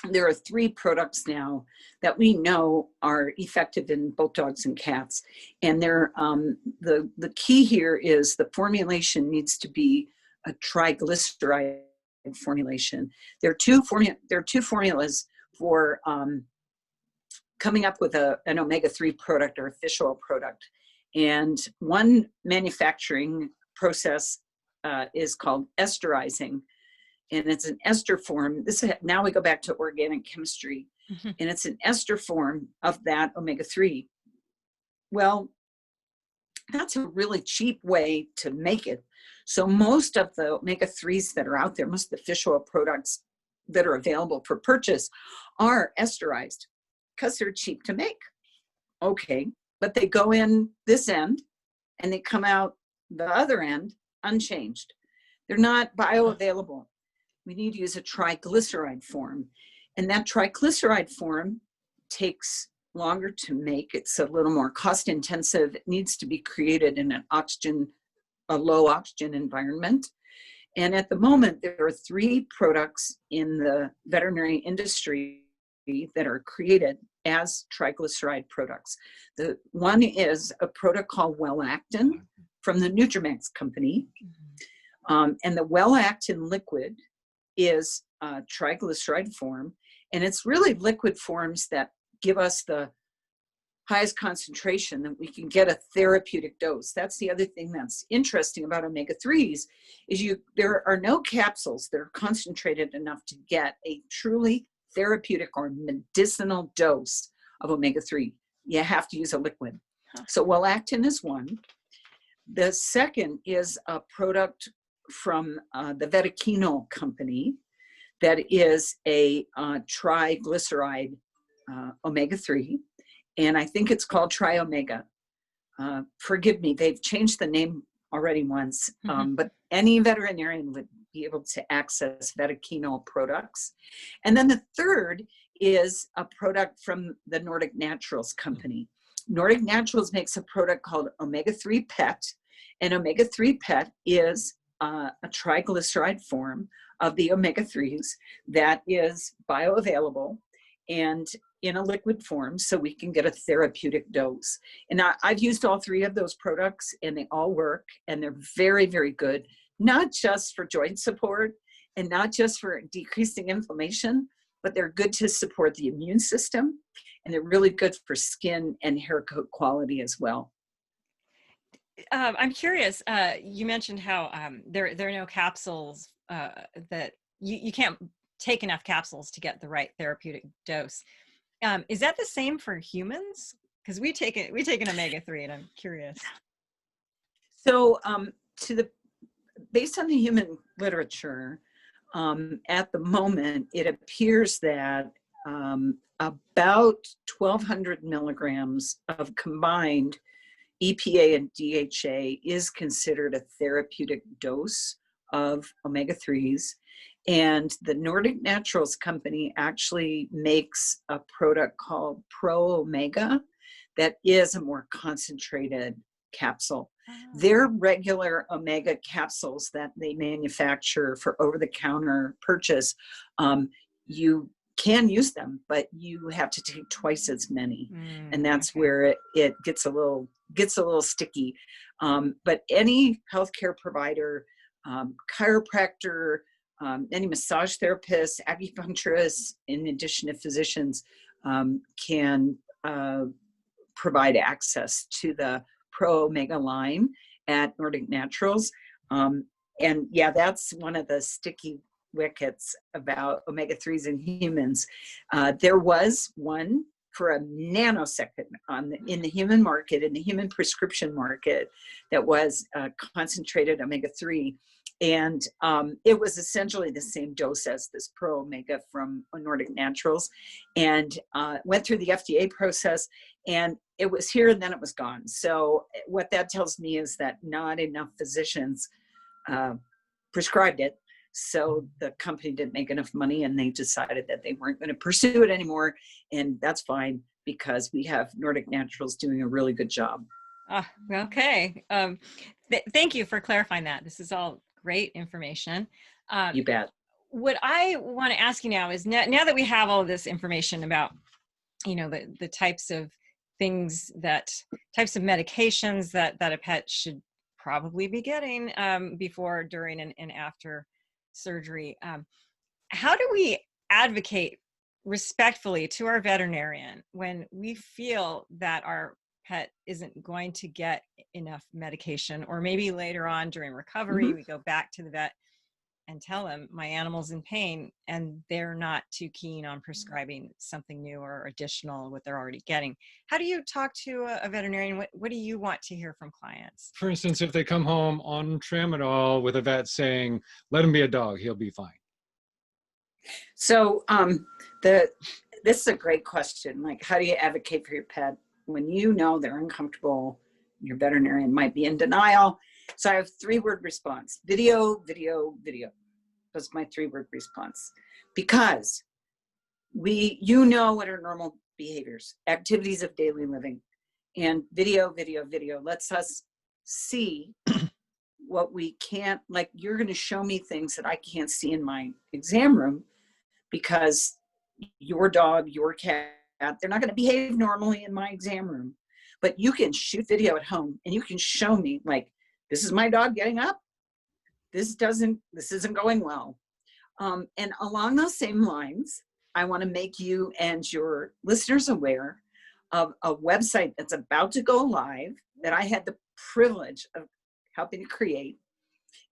there are 3 products now that we know are effective in both dogs and cats. And they're, the key here is the formulation needs to be a triglyceride formulation. There are two formulas for coming up with an omega-3 product or a fish oil product. And one manufacturing process is called esterizing. And it's an ester form. Now we go back to organic chemistry, and it's an ester form of that omega-3. Well, that's a really cheap way to make it. So most of the omega-3s that are out there, most of the fish oil products that are available for purchase are esterized because they're cheap to make. Okay, but they go in this end and they come out the other end unchanged. They're not bioavailable. We need to use a triglyceride form. And that triglyceride form takes longer to make. It's a little more cost intensive. It needs to be created in a low oxygen environment. And at the moment, there are 3 products in the veterinary industry that are created as triglyceride products. The one is a product called Wellactin from the Nutramax company. And the Wellactin liquid is a triglyceride form, and it's really liquid forms that give us the highest concentration that we can get a therapeutic dose. That's the other thing that's interesting about omega-3s is there are no capsules that are concentrated enough to get a truly therapeutic or medicinal dose of omega-3. You have to use a liquid. So Wellactin is one. The second is a product from the Veterinary company that is a triglyceride omega-3, and I think it's called Triomega. Forgive me, they've changed the name already once, but any veterinarian would be able to access Veterinary products. And then the third is a product from the Nordic Naturals company. Nordic Naturals makes a product called Omega-3 PET, and Omega-3 PET is a triglyceride form of the omega-3s that is bioavailable and in a liquid form, so we can get a therapeutic dose. And I've used all 3 of those products, and they all work, and they're very, very good, not just for joint support and not just for decreasing inflammation, but they're good to support the immune system, and they're really good for skin and hair coat quality as well. I'm curious, you mentioned how there are no capsules that you can't take enough capsules to get the right therapeutic dose. Is that the same for humans? Because we take an omega-3, and I'm curious. So based on the human literature, at the moment, it appears that about 1,200 milligrams of combined EPA and DHA is considered a therapeutic dose of omega-3s. And the Nordic Naturals company actually makes a product called Pro Omega that is a more concentrated capsule. Their regular omega capsules that they manufacture for over-the-counter purchase, you can use them, but you have to take twice as many. And that's where it gets a little sticky. But any healthcare provider, chiropractor, any massage therapists, acupuncturists, in addition to physicians, can provide access to the Pro Omega line at Nordic Naturals. And yeah, that's one of the sticky wickets about omega-3s in humans. There was one for a nanosecond in the human market, in the human prescription market, that was concentrated omega-3. And it was essentially the same dose as this Pro Omega from Nordic Naturals, and went through the FDA process, and it was here and then it was gone. So what that tells me is that not enough physicians prescribed it. So the company didn't make enough money, and they decided that they weren't going to pursue it anymore. And that's fine, because we have Nordic Naturals doing a really good job. Okay. Thank you for clarifying that. This is all great information. You bet. what I want to ask you now is now that we have all of this information about, you know, the types of things types of medications that a pet should probably be getting before, during, and after surgery, how do we advocate respectfully to our veterinarian when we feel that our pet isn't going to get enough medication, or maybe later on during recovery, we go back to the vet and tell them my animal's in pain, and they're not too keen on prescribing something new or additional what they're already getting? How do you talk to a veterinarian? What do you want to hear from clients? For instance, if they come home on Tramadol with a vet saying, let him be a dog, he'll be fine. So this is a great question. Like, how do you advocate for your pet when you know they're uncomfortable? Your veterinarian might be in denial. So I have 3-word response: video, video, video. That's my 3-word response. Because you know what are normal behaviors, activities of daily living, and video, video, video lets us see what we can't. Like, you're going to show me things that I can't see in my exam room, because your dog, your cat, they're not going to behave normally in my exam room. But you can shoot video at home and you can show me, like, this is my dog getting up. This isn't going well. And along those same lines, I want to make you and your listeners aware of a website that's about to go live that I had the privilege of helping to create.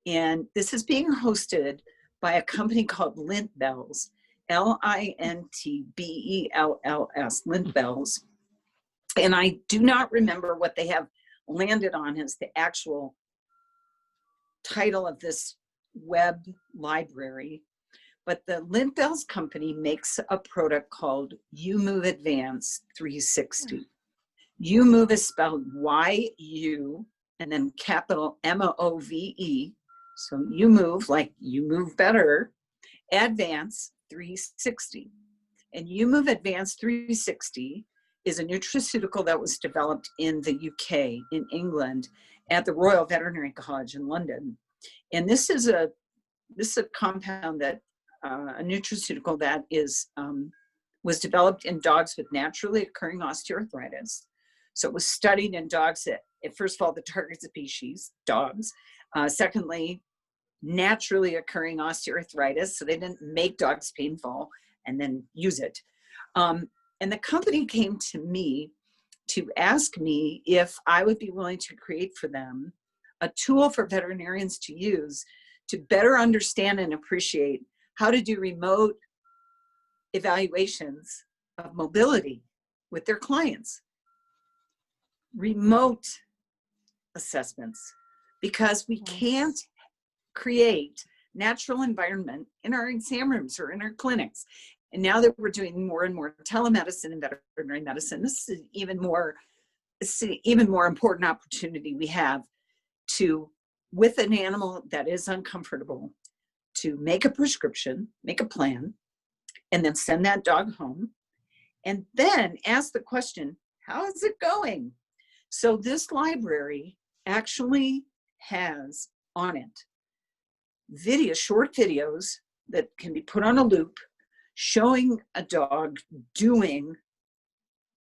And this is being hosted by a company called Lint Bells, LINTBELLS, Lint Bells. And I do not remember what they have landed on as the actual title of this web library, but the Lint Bells company makes a product called YouMove Advance 360. YouMove is spelled Y-U and then capital M-O-V-E. So YouMove, like you move better, Advance 360. And YouMove Advance 360 is a nutraceutical that was developed in the UK, in England, at the Royal Veterinary College in London. And this is a compound that, a nutraceutical that was developed in dogs with naturally occurring osteoarthritis. So it was studied in dogs that, first of all, the target species, dogs. Secondly, naturally occurring osteoarthritis. So they didn't make dogs painful and then use it. And the company came to me to ask me if I would be willing to create for them a tool for veterinarians to use to better understand and appreciate how to do remote evaluations of mobility with their clients. Remote assessments, because we can't create natural environment in our exam rooms or in our clinics. And now that we're doing more and more telemedicine and veterinary medicine, this is even more important opportunity we have to, with an animal that is uncomfortable, to make a prescription, make a plan, and then send that dog home, and then ask the question, how is it going? So this library actually has on it short videos that can be put on a loop, showing a dog doing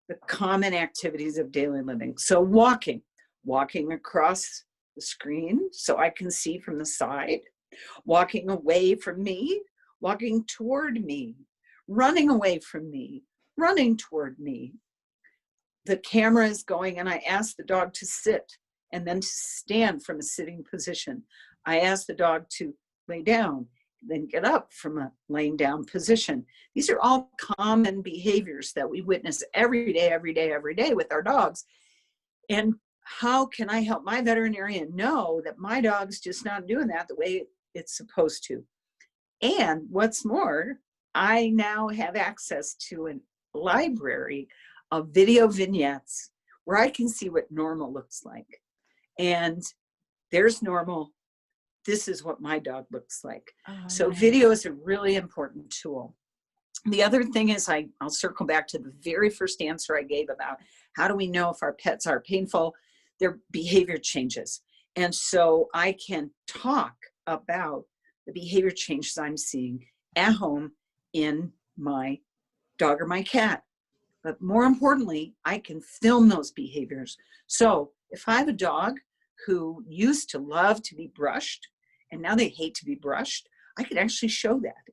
the common activities of daily living. So walking across the screen so I can see from the side, walking away from me, walking toward me, running away from me, running toward me. The camera is going and I ask the dog to sit and then to stand from a sitting position. I ask the dog to lay down, then get up from a laying down position. These are all common behaviors that we witness every day with our dogs. And how can I help my veterinarian know that my dog's just not doing that the way it's supposed to? And what's more, I now have access to a library of video vignettes where I can see what normal looks like. And there's normal. This is what my dog looks like. So video is a really important tool. The other thing is, I'll circle back to the very first answer I gave about how do we know if our pets are painful? Their behavior changes. And so I can talk about the behavior changes I'm seeing at home in my dog or my cat. But more importantly, I can film those behaviors. So if I have a dog who used to love to be brushed and now they hate to be brushed, I can actually show that.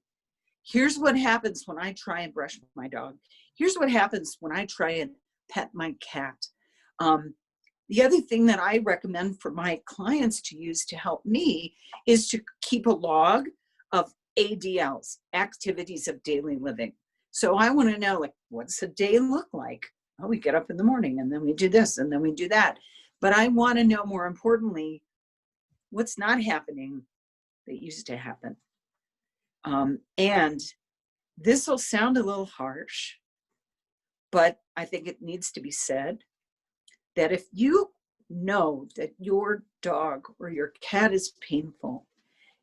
Here's what happens when I try and brush my dog. Here's what happens when I try and pet my cat. The other thing that I recommend for my clients to use to help me is to keep a log of ADLs, activities of daily living. So I want to know, like, what's a day look like? Oh, we get up in the morning and then we do this and then we do that. But I want to know, more importantly, what's not happening that used to happen. And this will sound a little harsh, but I think it needs to be said that if you know that your dog or your cat is painful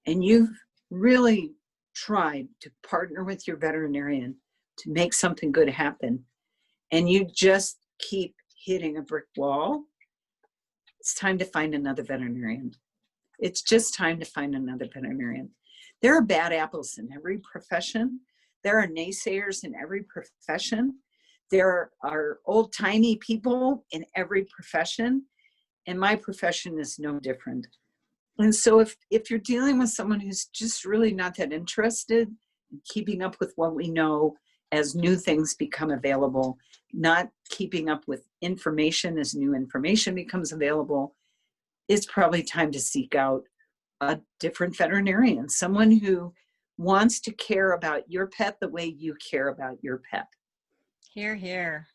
and you've really tried to partner with your veterinarian to make something good happen and you just keep hitting a brick wall, it's time to find another veterinarian. It's just time to find another veterinarian. There are bad apples in every profession. There are naysayers in every profession. There are old-timey people in every profession, and my profession is no different. And so if you're dealing with someone who's just really not that interested in keeping up with what we know as new things become available, not keeping up with information as new information becomes available, it's probably time to seek out a different veterinarian, someone who wants to care about your pet the way you care about your pet. Here, here.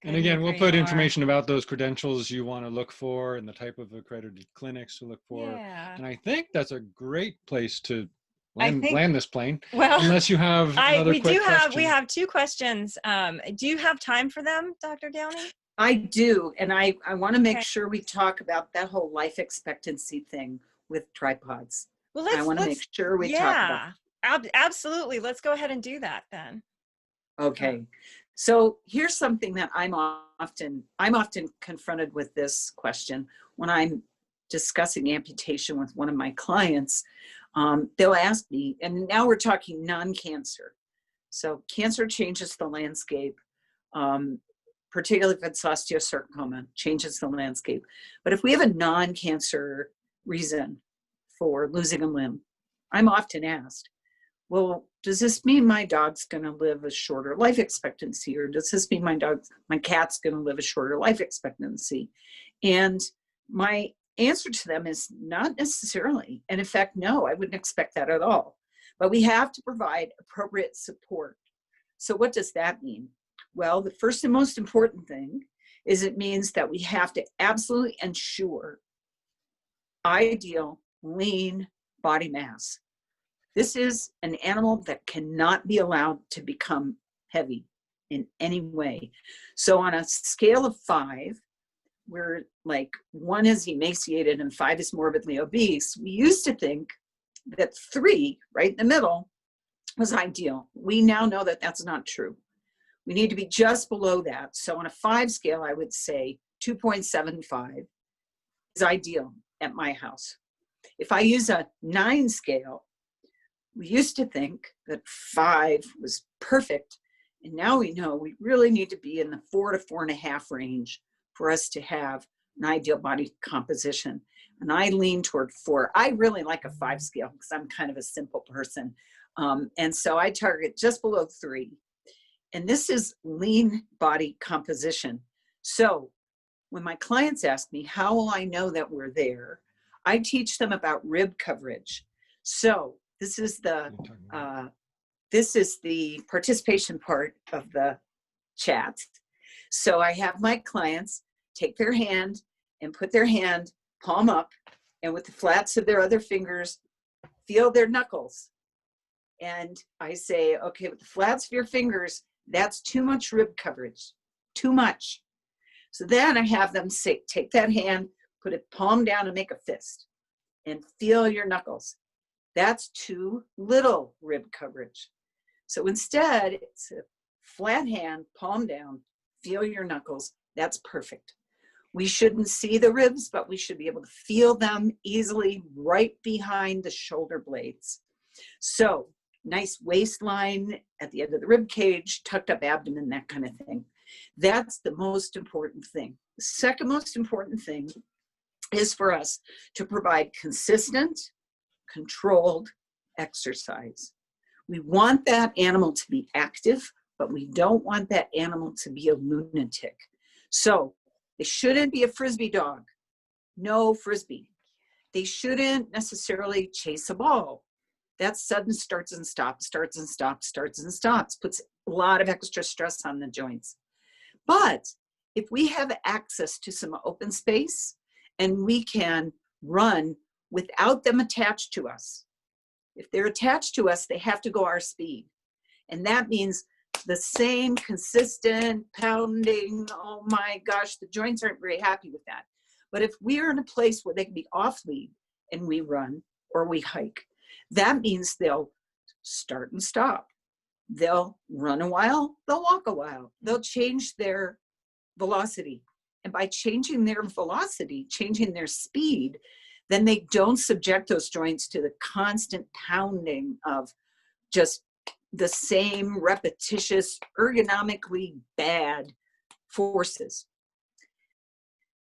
And again, we'll put information about those credentials you want to look for and the type of accredited clinics to look for. Yeah. And I think that's a great place to land this plane. Well, unless you have another we have two questions. Do you have time for them, Dr. Downey? I do, and I want to make sure we talk about that whole life expectancy thing with Tripawds. Well, I want to make sure we talk about. Absolutely. Let's go ahead and do that then. Okay. So here's something that I'm often confronted with this question when I'm discussing amputation with one of my clients. They'll ask me, and now we're talking non-cancer. So cancer changes the landscape, particularly if it's osteosarcoma, changes the landscape. But if we have a non-cancer reason for losing a limb, I'm often asked, well, does this mean my dog's going to live a shorter life expectancy, or does this mean my cat's going to live a shorter life expectancy? And my answer to them is not necessarily. And in fact, no, I wouldn't expect that at all. But we have to provide appropriate support. So what does that mean? Well, the first and most important thing is it means that we have to absolutely ensure ideal lean body mass. This is an animal that cannot be allowed to become heavy in any way. So on a scale of 5, where like 1 is emaciated and 5 is morbidly obese, we used to think that 3, right in the middle, was ideal. We now know that that's not true. We need to be just below that. So on a 5 scale, I would say 2.75 is ideal at my house. If I use a 9 scale, we used to think that 5 was perfect, and now we know we really need to be in the 4 to 4.5 range for us to have an ideal body composition. And I lean toward 4. I really like a 5 scale because I'm kind of a simple person. And so I target just below 3. And this is lean body composition. So when my clients ask me, how will I know that we're there? I teach them about rib coverage. So this is the participation part of the chat. So I have my clients take their hand and put their hand palm up, and with the flats of their other fingers, feel their knuckles. And I say, okay, with the flats of your fingers, that's too much rib coverage, too much. So then I have them say, take that hand, put it palm down and make a fist, and feel your knuckles. That's too little rib coverage. So instead, it's a flat hand, palm down, feel your knuckles. That's perfect. We shouldn't see the ribs, but we should be able to feel them easily right behind the shoulder blades. So nice waistline at the end of the rib cage, tucked up abdomen, that kind of thing. That's the most important thing. The second most important thing is for us to provide consistent, controlled exercise. We want that animal to be active, but we don't want that animal to be a lunatic. So they shouldn't be a Frisbee dog. No Frisbee. They shouldn't necessarily chase a ball. That sudden starts and stops, starts and stops, starts and stops, puts a lot of extra stress on the joints. But if we have access to some open space and we can run without them attached to us, if they're attached to us, they have to go our speed. And that means the same consistent pounding. Oh my gosh, the joints aren't very happy with that. But if we're in a place where they can be off lead and we run or we hike, that means they'll start and stop. They'll run a while, they'll walk a while. They'll change their velocity. And by changing their velocity, changing their speed, then they don't subject those joints to the constant pounding of just the same repetitious, ergonomically bad forces.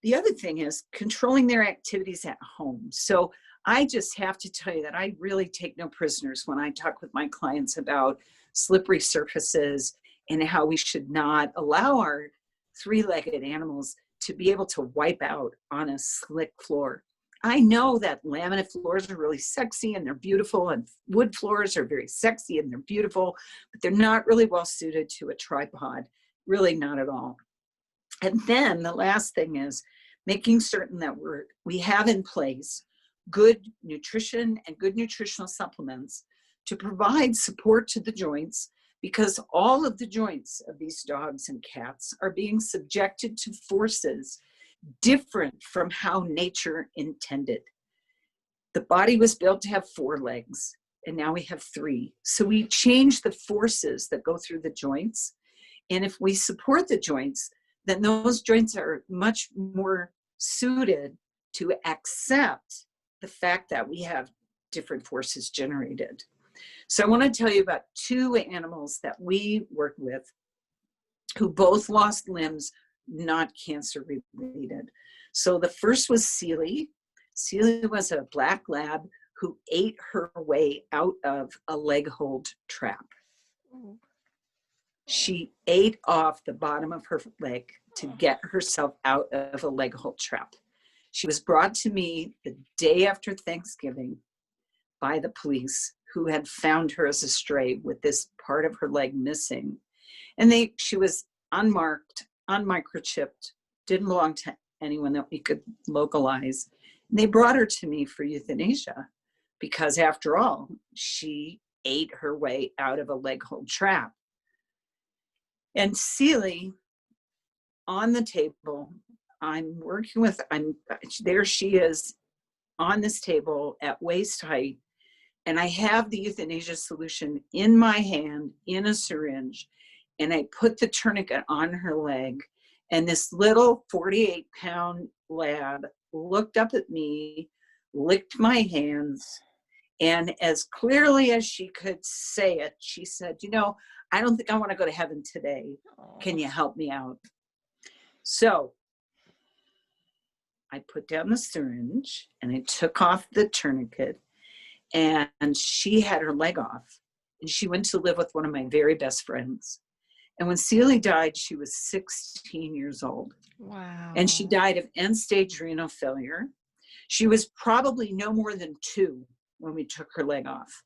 The other thing is controlling their activities at home. So I just have to tell you that I really take no prisoners when I talk with my clients about slippery surfaces and how we should not allow our three-legged animals to be able to wipe out on a slick floor. I know that laminate floors are really sexy and they're beautiful, and wood floors are very sexy and they're beautiful, but they're not really well suited to a tripod, really not at all. And then the last thing is making certain that we have in place good nutrition and good nutritional supplements to provide support to the joints, because all of the joints of these dogs and cats are being subjected to forces different from how nature intended. The body was built to have 4 legs, and now we have 3. So we change the forces that go through the joints. And if we support the joints, then those joints are much more suited to accept the fact that we have different forces generated. So I want to tell you about 2 animals that we work with who both lost limbs, not cancer related. So the first was Sealy. Sealy was a black lab who ate her way out of a leg hold trap. She ate off the bottom of her leg to get herself out of a leg hold trap. She was brought to me the day after Thanksgiving by the police, who had found her as a stray with this part of her leg missing. And she was unmarked, unmicrochipped, didn't belong to anyone that we could localize. And they brought her to me for euthanasia because, after all, she ate her way out of a leg hold trap. And Sealy, on the table, there she is on this table at waist height, and I have the euthanasia solution in my hand in a syringe, and I put the tourniquet on her leg, and this little 48-pound lab looked up at me, licked my hands, and as clearly as she could say it, she said, "You know, I don't think I want to go to heaven today. Can you help me out?" So I put down the syringe and I took off the tourniquet, and she had her leg off, and she went to live with one of my very best friends. And when Sealy died, she was 16 years old. Wow. And she died of end-stage renal failure. She was probably no more than 2 when we took her leg off.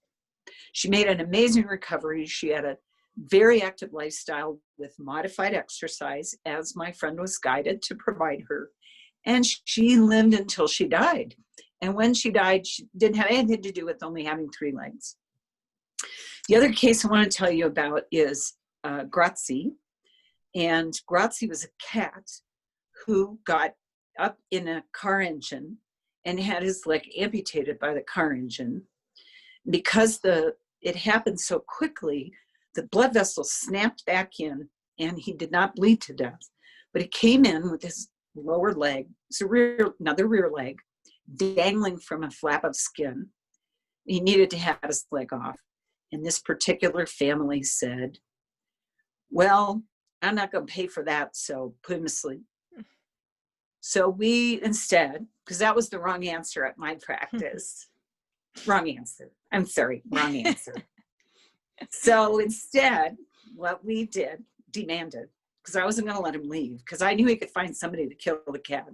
She made an amazing recovery. She had a very active lifestyle with modified exercise, as my friend was guided to provide her. And she lived until she died. And when she died, she didn't have anything to do with only having 3 legs. The other case I want to tell you about is Grazi. And Grazi was a cat who got up in a car engine and had his leg amputated by the car engine. Because it happened so quickly, the blood vessel snapped back in and he did not bleed to death. But he came in with his lower leg, another rear leg, dangling from a flap of skin. He needed to have his leg off. And this particular family said, well, I'm not going to pay for that, so put him to sleep. So we instead, because that was the wrong answer at my practice. Wrong answer. I'm sorry, wrong answer. So instead, what we demanded, because I wasn't going to let him leave, because I knew he could find somebody to kill the cat.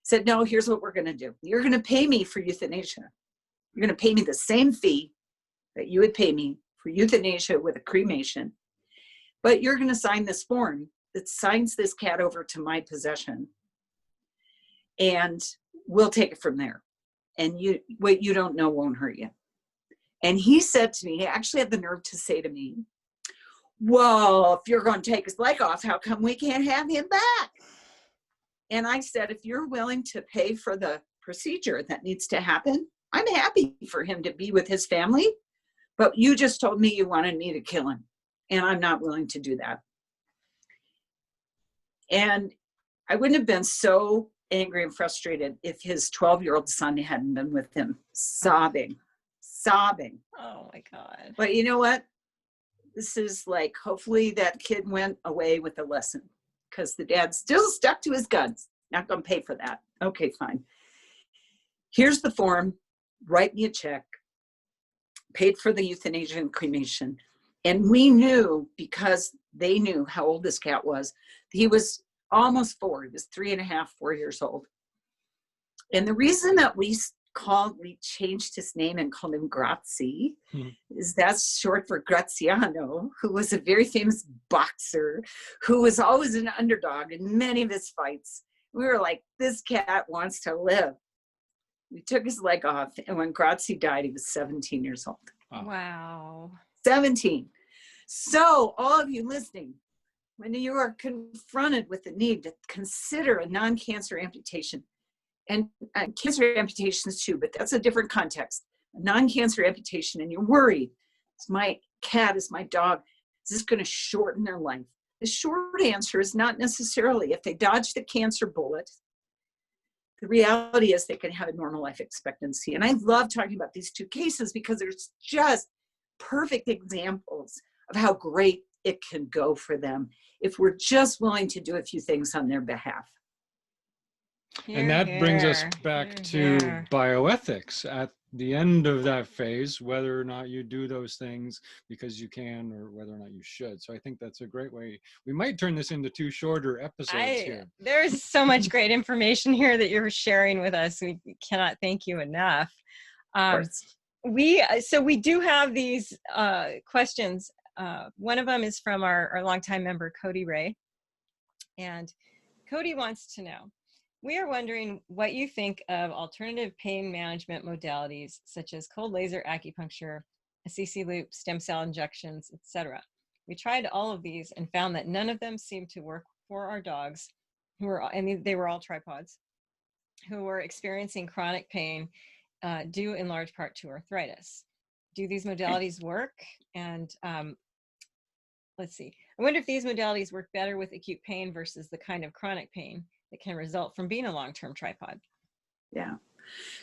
Said, no, here's what we're going to do. You're going to pay me for euthanasia. You're going to pay me the same fee that you would pay me for euthanasia with a cremation. But you're going to sign this form that signs this cat over to my possession. And we'll take it from there. And what you don't know won't hurt you. And he said to me, he actually had the nerve to say to me, well, if you're going to take his leg off, how come we can't have him back? And I said, if you're willing to pay for the procedure that needs to happen, I'm happy for him to be with his family. But you just told me you wanted me to kill him. And I'm not willing to do that. And I wouldn't have been so angry and frustrated if his 12-year-old son hadn't been with him, sobbing. Oh my God. But you know what? This is like, hopefully that kid went away with a lesson, because the dad still stuck to his guns. Not going to pay for that. Okay, fine. Here's the form. Write me a check. Paid for the euthanasia and cremation. And we knew, because they knew how old this cat was, he was almost 4. He was 3.5, 4 years old. And the reason that we changed his name and called him Grazie is that's short for Graziano, who was a very famous boxer, who was always an underdog in many of his fights. We were like, this cat wants to live. We took his leg off, and when Grazie died, he was 17 years old. Wow. 17. So all of you listening, when you are confronted with the need to consider a non-cancer amputation, and cancer amputations too, but that's a different context, a non-cancer amputation, and you're worried, is my cat, is my dog, is this going to shorten their life? The short answer is not necessarily. If they dodge the cancer bullet, the reality is they can have a normal life expectancy. And I love talking about these two cases because there's just perfect examples of how great it can go for them if we're just willing to do a few things on their behalf. And that brings us back to bioethics at the end of that phase, whether or not you do those things because you can or whether or not you should. So I think that's a great way. We might turn this into 2 shorter episodes here. There's so much great information here that you're sharing with us. We cannot thank you enough. We do have these questions. One of them is from our longtime member, Cody Ray. And Cody wants to know, we are wondering what you think of alternative pain management modalities such as cold laser acupuncture, a CC loop, stem cell injections, etc. We tried all of these and found that none of them seemed to work for our dogs who were, they were all Tripawds, who were experiencing chronic pain due in large part to arthritis. Do these modalities work? And let's see. I wonder if these modalities work better with acute pain versus the kind of chronic pain that can result from being a long-term tripod. Yeah.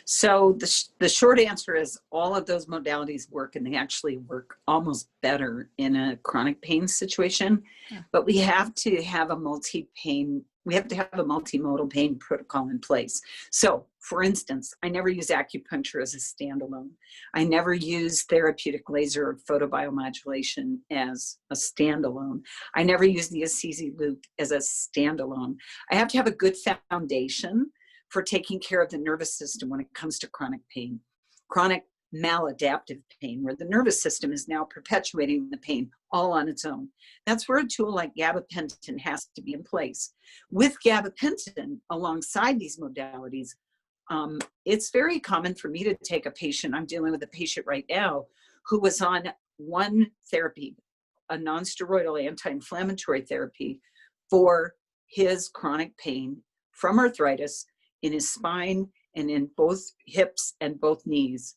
So the short answer is all of those modalities work, and they actually work almost better in a chronic pain situation. Yeah. But we have to have a multimodal pain protocol in place. So for instance, I never use acupuncture as a standalone. I never use therapeutic laser or photobiomodulation as a standalone. I never use the CC loop as a standalone. I have to have a good foundation for taking care of the nervous system when it comes to chronic pain. Chronic maladaptive pain, where the nervous system is now perpetuating the pain all on its own. That's where a tool like gabapentin has to be in place. With gabapentin, alongside these modalities, it's very common for me to take a patient, I'm dealing with a patient right now, who was on one therapy, a non-steroidal anti-inflammatory therapy for his chronic pain from arthritis in his spine and in both hips and both knees.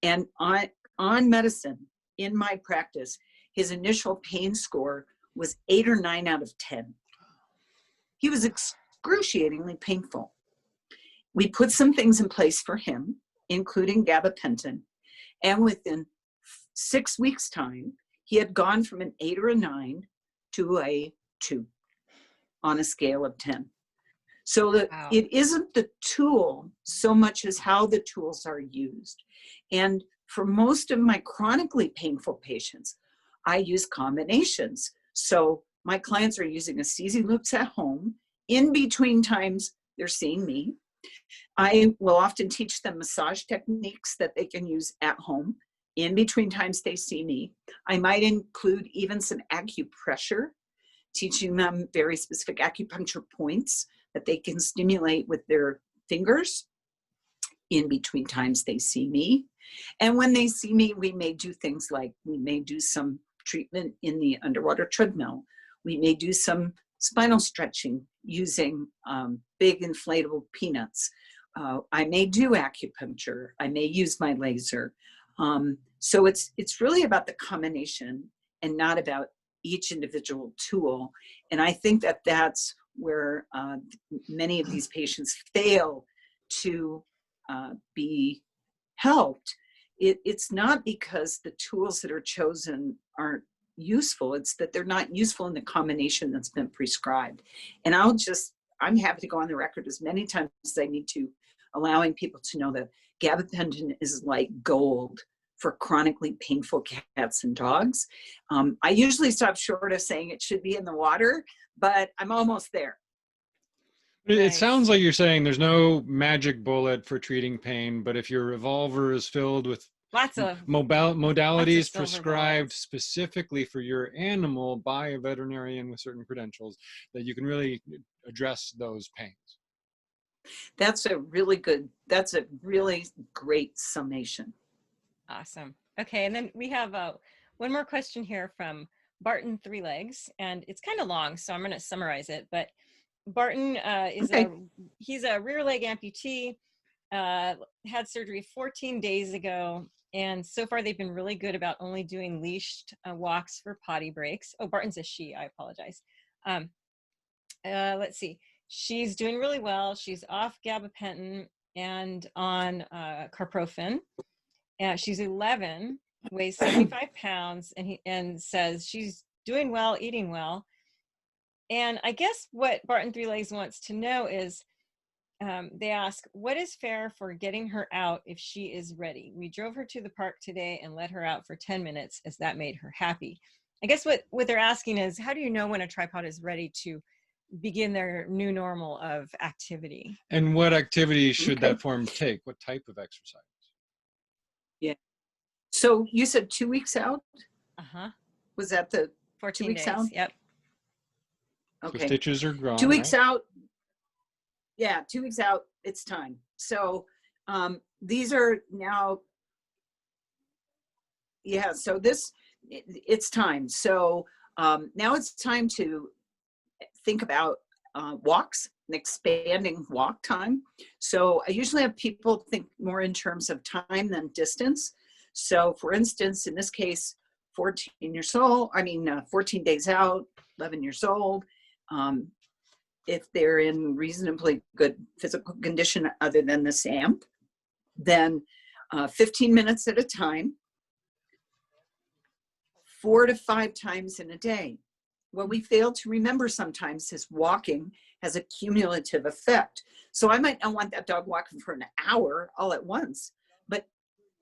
And on medicine, in my practice, his initial pain score was 8 or 9 out of 10. He was excruciatingly painful. We put some things in place for him, including gabapentin, And within 6 weeks' time, he had gone from an 8 or a 9 to a 2 on a scale of 10. So that Wow. it isn't the tool so much as how the tools are used. And for most of my chronically painful patients, I use combinations. So my clients are using anesthesia loops at home. In between times, they're seeing me. I will often teach them massage techniques that they can use at home. In between times they see me. I might include even some acupressure, teaching them very specific acupuncture points that they can stimulate with their fingers in between times they see me. And when they see me, we may do things like, we may do some treatment in the underwater treadmill. We may do some spinal stretching using big inflatable peanuts. I may do acupuncture. I may use my laser. So it's really about the combination and not about each individual tool. And I think that that's where many of these patients fail to be helped. It's not because the tools that are chosen aren't useful, it's that they're not useful in the combination that's been prescribed. And I'm happy to go on the record as many times as I need to, allowing people to know that gabapentin is like gold for chronically painful cats and dogs. I usually stop short of saying it should be in the water, but I'm almost there. It sounds like you're saying there's no magic bullet for treating pain, but if your revolver is filled with Lots of modalities silver prescribed bullets. specifically for your animal by a veterinarian with certain credentials, that you can really address those pains. That's a really great summation. Awesome. Okay, and then we have one more question here from Barton Three Legs, and it's kind of long, so I'm going to summarize it. But Barton he's a rear leg amputee, had surgery 14 days ago, and so far they've been really good about only doing leashed walks for potty breaks. Oh, Barton's a she, I apologize. Let's see. She's doing really well. She's off gabapentin and on Carprophen. She's 11, weighs 75 pounds, and says she's doing well, eating well. And I guess what Barton Three Legs wants to know is, they ask, what is fair for getting her out if she is ready? We drove her to the park today and let her out for 10 minutes as that made her happy. I guess what they're asking is, how do you know when a tripod is ready to begin their new normal of activity? And what activities should that form take? What type of exercise? Yeah. So you said 2 weeks out? Uh-huh. Was that the 14 2 weeks days? out? Yep. Okay. So stitches are gone. 2 weeks right? out. Yeah, 2 weeks out, it's time. So these are now, yeah, so it's time. So now it's time to think about walks and expanding walk time. So I usually have people think more in terms of time than distance. So for instance, in this case, 14 days out, 11 years old. If they're in reasonably good physical condition other than the SAMP, then 15 minutes at a time, 4 to 5 times in a day. What we fail to remember sometimes is walking has a cumulative effect. So I might not want that dog walking for an hour all at once, but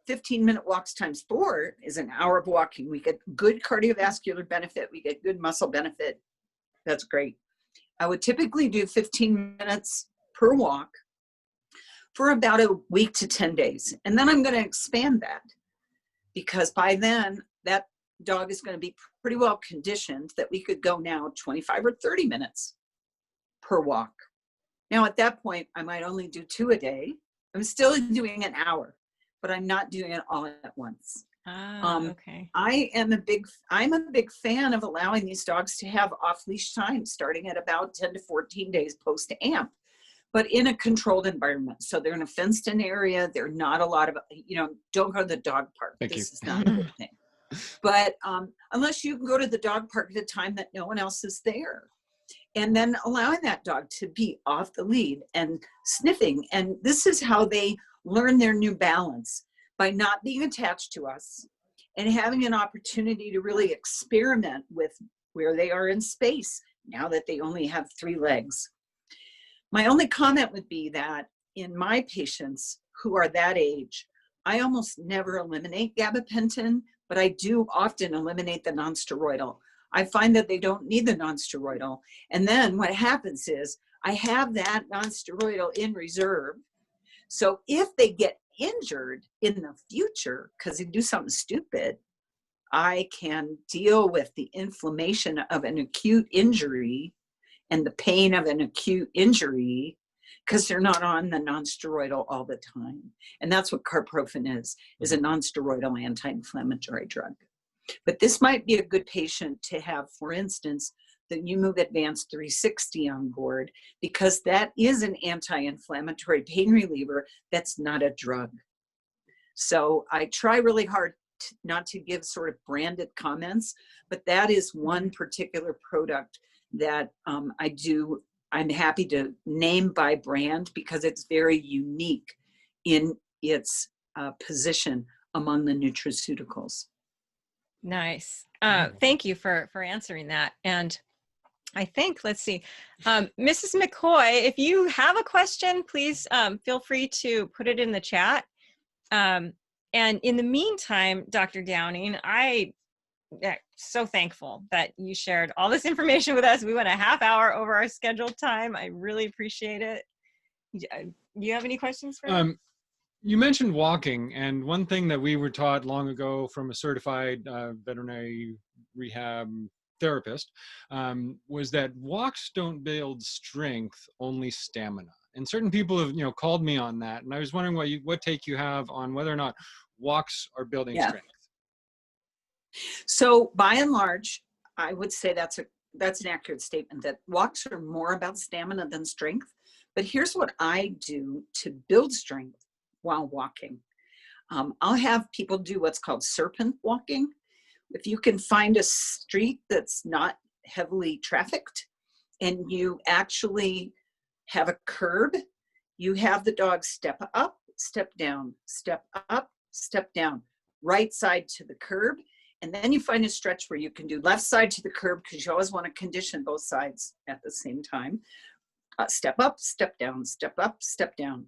15-minute walks times 4 is an hour of walking. We get good cardiovascular benefit. We get good muscle benefit. That's great. I would typically do 15 minutes per walk for about a week to 10 days. And then I'm going to expand that, because by then that dog is going to be pretty well conditioned that we could go now 25 or 30 minutes per walk. Now at that point, I might only do 2 a day. I'm still doing an hour, but I'm not doing it all at once. Okay. I'm a big fan of allowing these dogs to have off-leash time starting at about 10 to 14 days post-amp, but in a controlled environment. So they're in a fenced-in area. They're not a lot of, don't go to the dog park. This is not a good thing. But unless you can go to the dog park at a time that no one else is there. And then allowing that dog to be off the lead and sniffing. And this is how they learn their new balance. by not being attached to us and having an opportunity to really experiment with where they are in space now that they only have 3 legs. My only comment would be that in my patients who are that age, I almost never eliminate gabapentin, but I do often eliminate the nonsteroidal. I find that they don't need the nonsteroidal. And then what happens is I have that nonsteroidal in reserve. So if they get injured in the future because they do something stupid, I can deal with the inflammation of an acute injury and the pain of an acute injury because they're not on the nonsteroidal all the time. And that's what Carprophen is a nonsteroidal anti-inflammatory drug. But this might be a good patient to have, for instance, the NuMove Advanced 360 on board, because that is an anti-inflammatory pain reliever that's not a drug. So I try really hard not to give sort of branded comments, but that is one particular product that I'm happy to name by brand because it's very unique in its position among the nutraceuticals. Nice. Thank you for answering that. And I think, let's see, Mrs. McCoy, if you have a question, please feel free to put it in the chat. And in the meantime, Dr. Downing, I'm so thankful that you shared all this information with us. We went a half hour over our scheduled time. I really appreciate it. Do you have any questions for me? You mentioned walking, and one thing that we were taught long ago from a certified veterinary rehab therapist was that walks don't build strength, only stamina. And certain people have, called me on that, and I was wondering what take you have on whether or not walks are building strength. So by and large, I would say that's an accurate statement, that walks are more about stamina than strength. But here's what I do to build strength while walking. I'll have people do what's called serpent walking. If you can find a street that's not heavily trafficked and you actually have a curb, you have the dog step up, step down, step up, step down, right side to the curb. And then you find a stretch where you can do left side to the curb, because you always want to condition both sides at the same time. Step up, step down, step up, step down.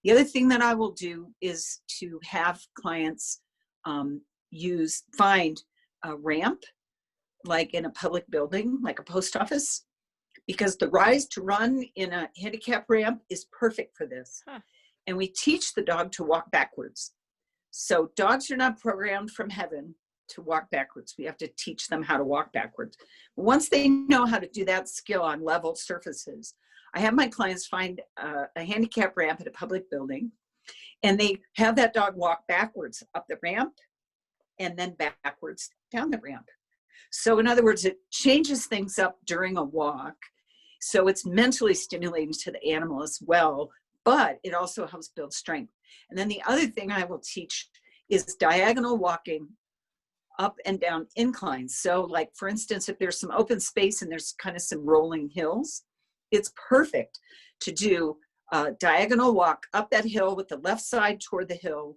The other thing that I will do is to have clients find a ramp, like in a public building, like a post office, because the rise to run in a handicap ramp is perfect for this. And we teach the dog to walk backwards. So dogs are not programmed from heaven to walk backwards. We have to teach them how to walk backwards. Once they know how to do that skill on level surfaces, I have my clients find a handicap ramp at a public building, and they have that dog walk backwards up the ramp and then backwards down the ramp. So in other words, it changes things up during a walk. So it's mentally stimulating to the animal as well, but it also helps build strength. And then the other thing I will teach is diagonal walking up and down inclines. So like, for instance, if there's some open space and there's kind of some rolling hills, it's perfect to do a diagonal walk up that hill with the left side toward the hill,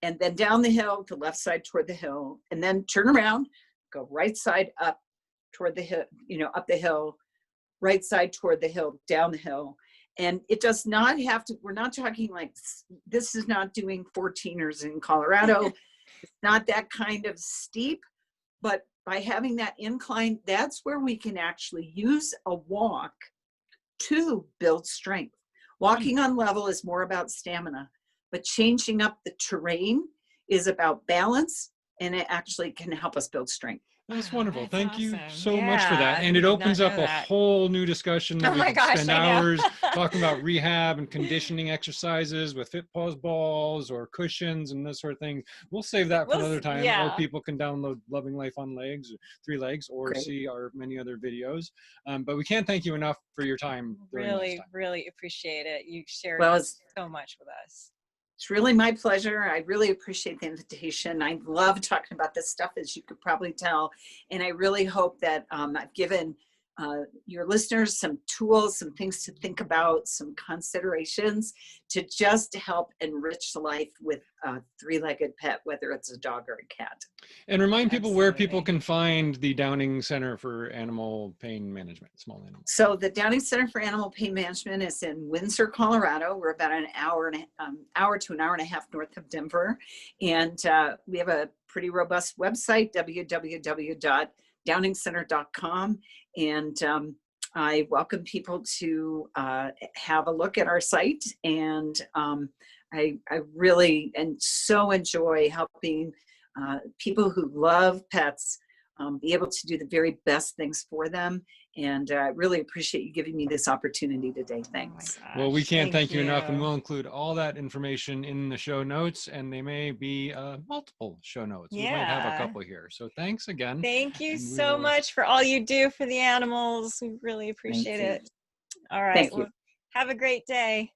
and then down the hill, the left side toward the hill, and then turn around, go right side up toward the hill, up the hill, right side toward the hill, down the hill. And it does not have to, we're not talking like, this is not doing 14ers in Colorado. It's not that kind of steep, but by having that incline, that's where we can actually use a walk to build strength. Walking on level is more about stamina, but changing up the terrain is about balance, and it actually can help us build strength. That's wonderful. That's Thank you awesome. so much for that. And it opens up a whole new discussion. Oh We my could gosh, spend I know. hours talking about rehab and conditioning exercises with Fit Paws balls or cushions and this sort of thing. We'll save that for another time. Or people can download Loving Life on Legs, 3 Legs, or see our many other videos. But we can't thank you enough for your time. Really appreciate it. You shared so much with us. It's really my pleasure. I really appreciate the invitation. I love talking about this stuff, as you could probably tell. And I really hope that I've given your listeners some tools, some things to think about, some considerations to just help enrich life with a three-legged pet, whether it's a dog or a cat. And remind people where Absolutely. people can find the Downing Center for Animal Pain Management, small animals. So the Downing Center for Animal Pain Management is in Windsor, Colorado. We're about an hour to an hour and a half north of Denver. And we have a pretty robust website, www.downingscenter.com. And I welcome people to have a look at our site. And I really so enjoy helping people who love pets be able to do the very best things for them. And I really appreciate you giving me this opportunity today. Thanks. Oh my gosh, Well, we can't thank you enough, and we'll include all that information in the show notes, and they may be multiple show notes. We might have a couple here. So thanks again. Thank you so much for all you do for the animals. We really appreciate it. All right. Thank you. Well, have a great day.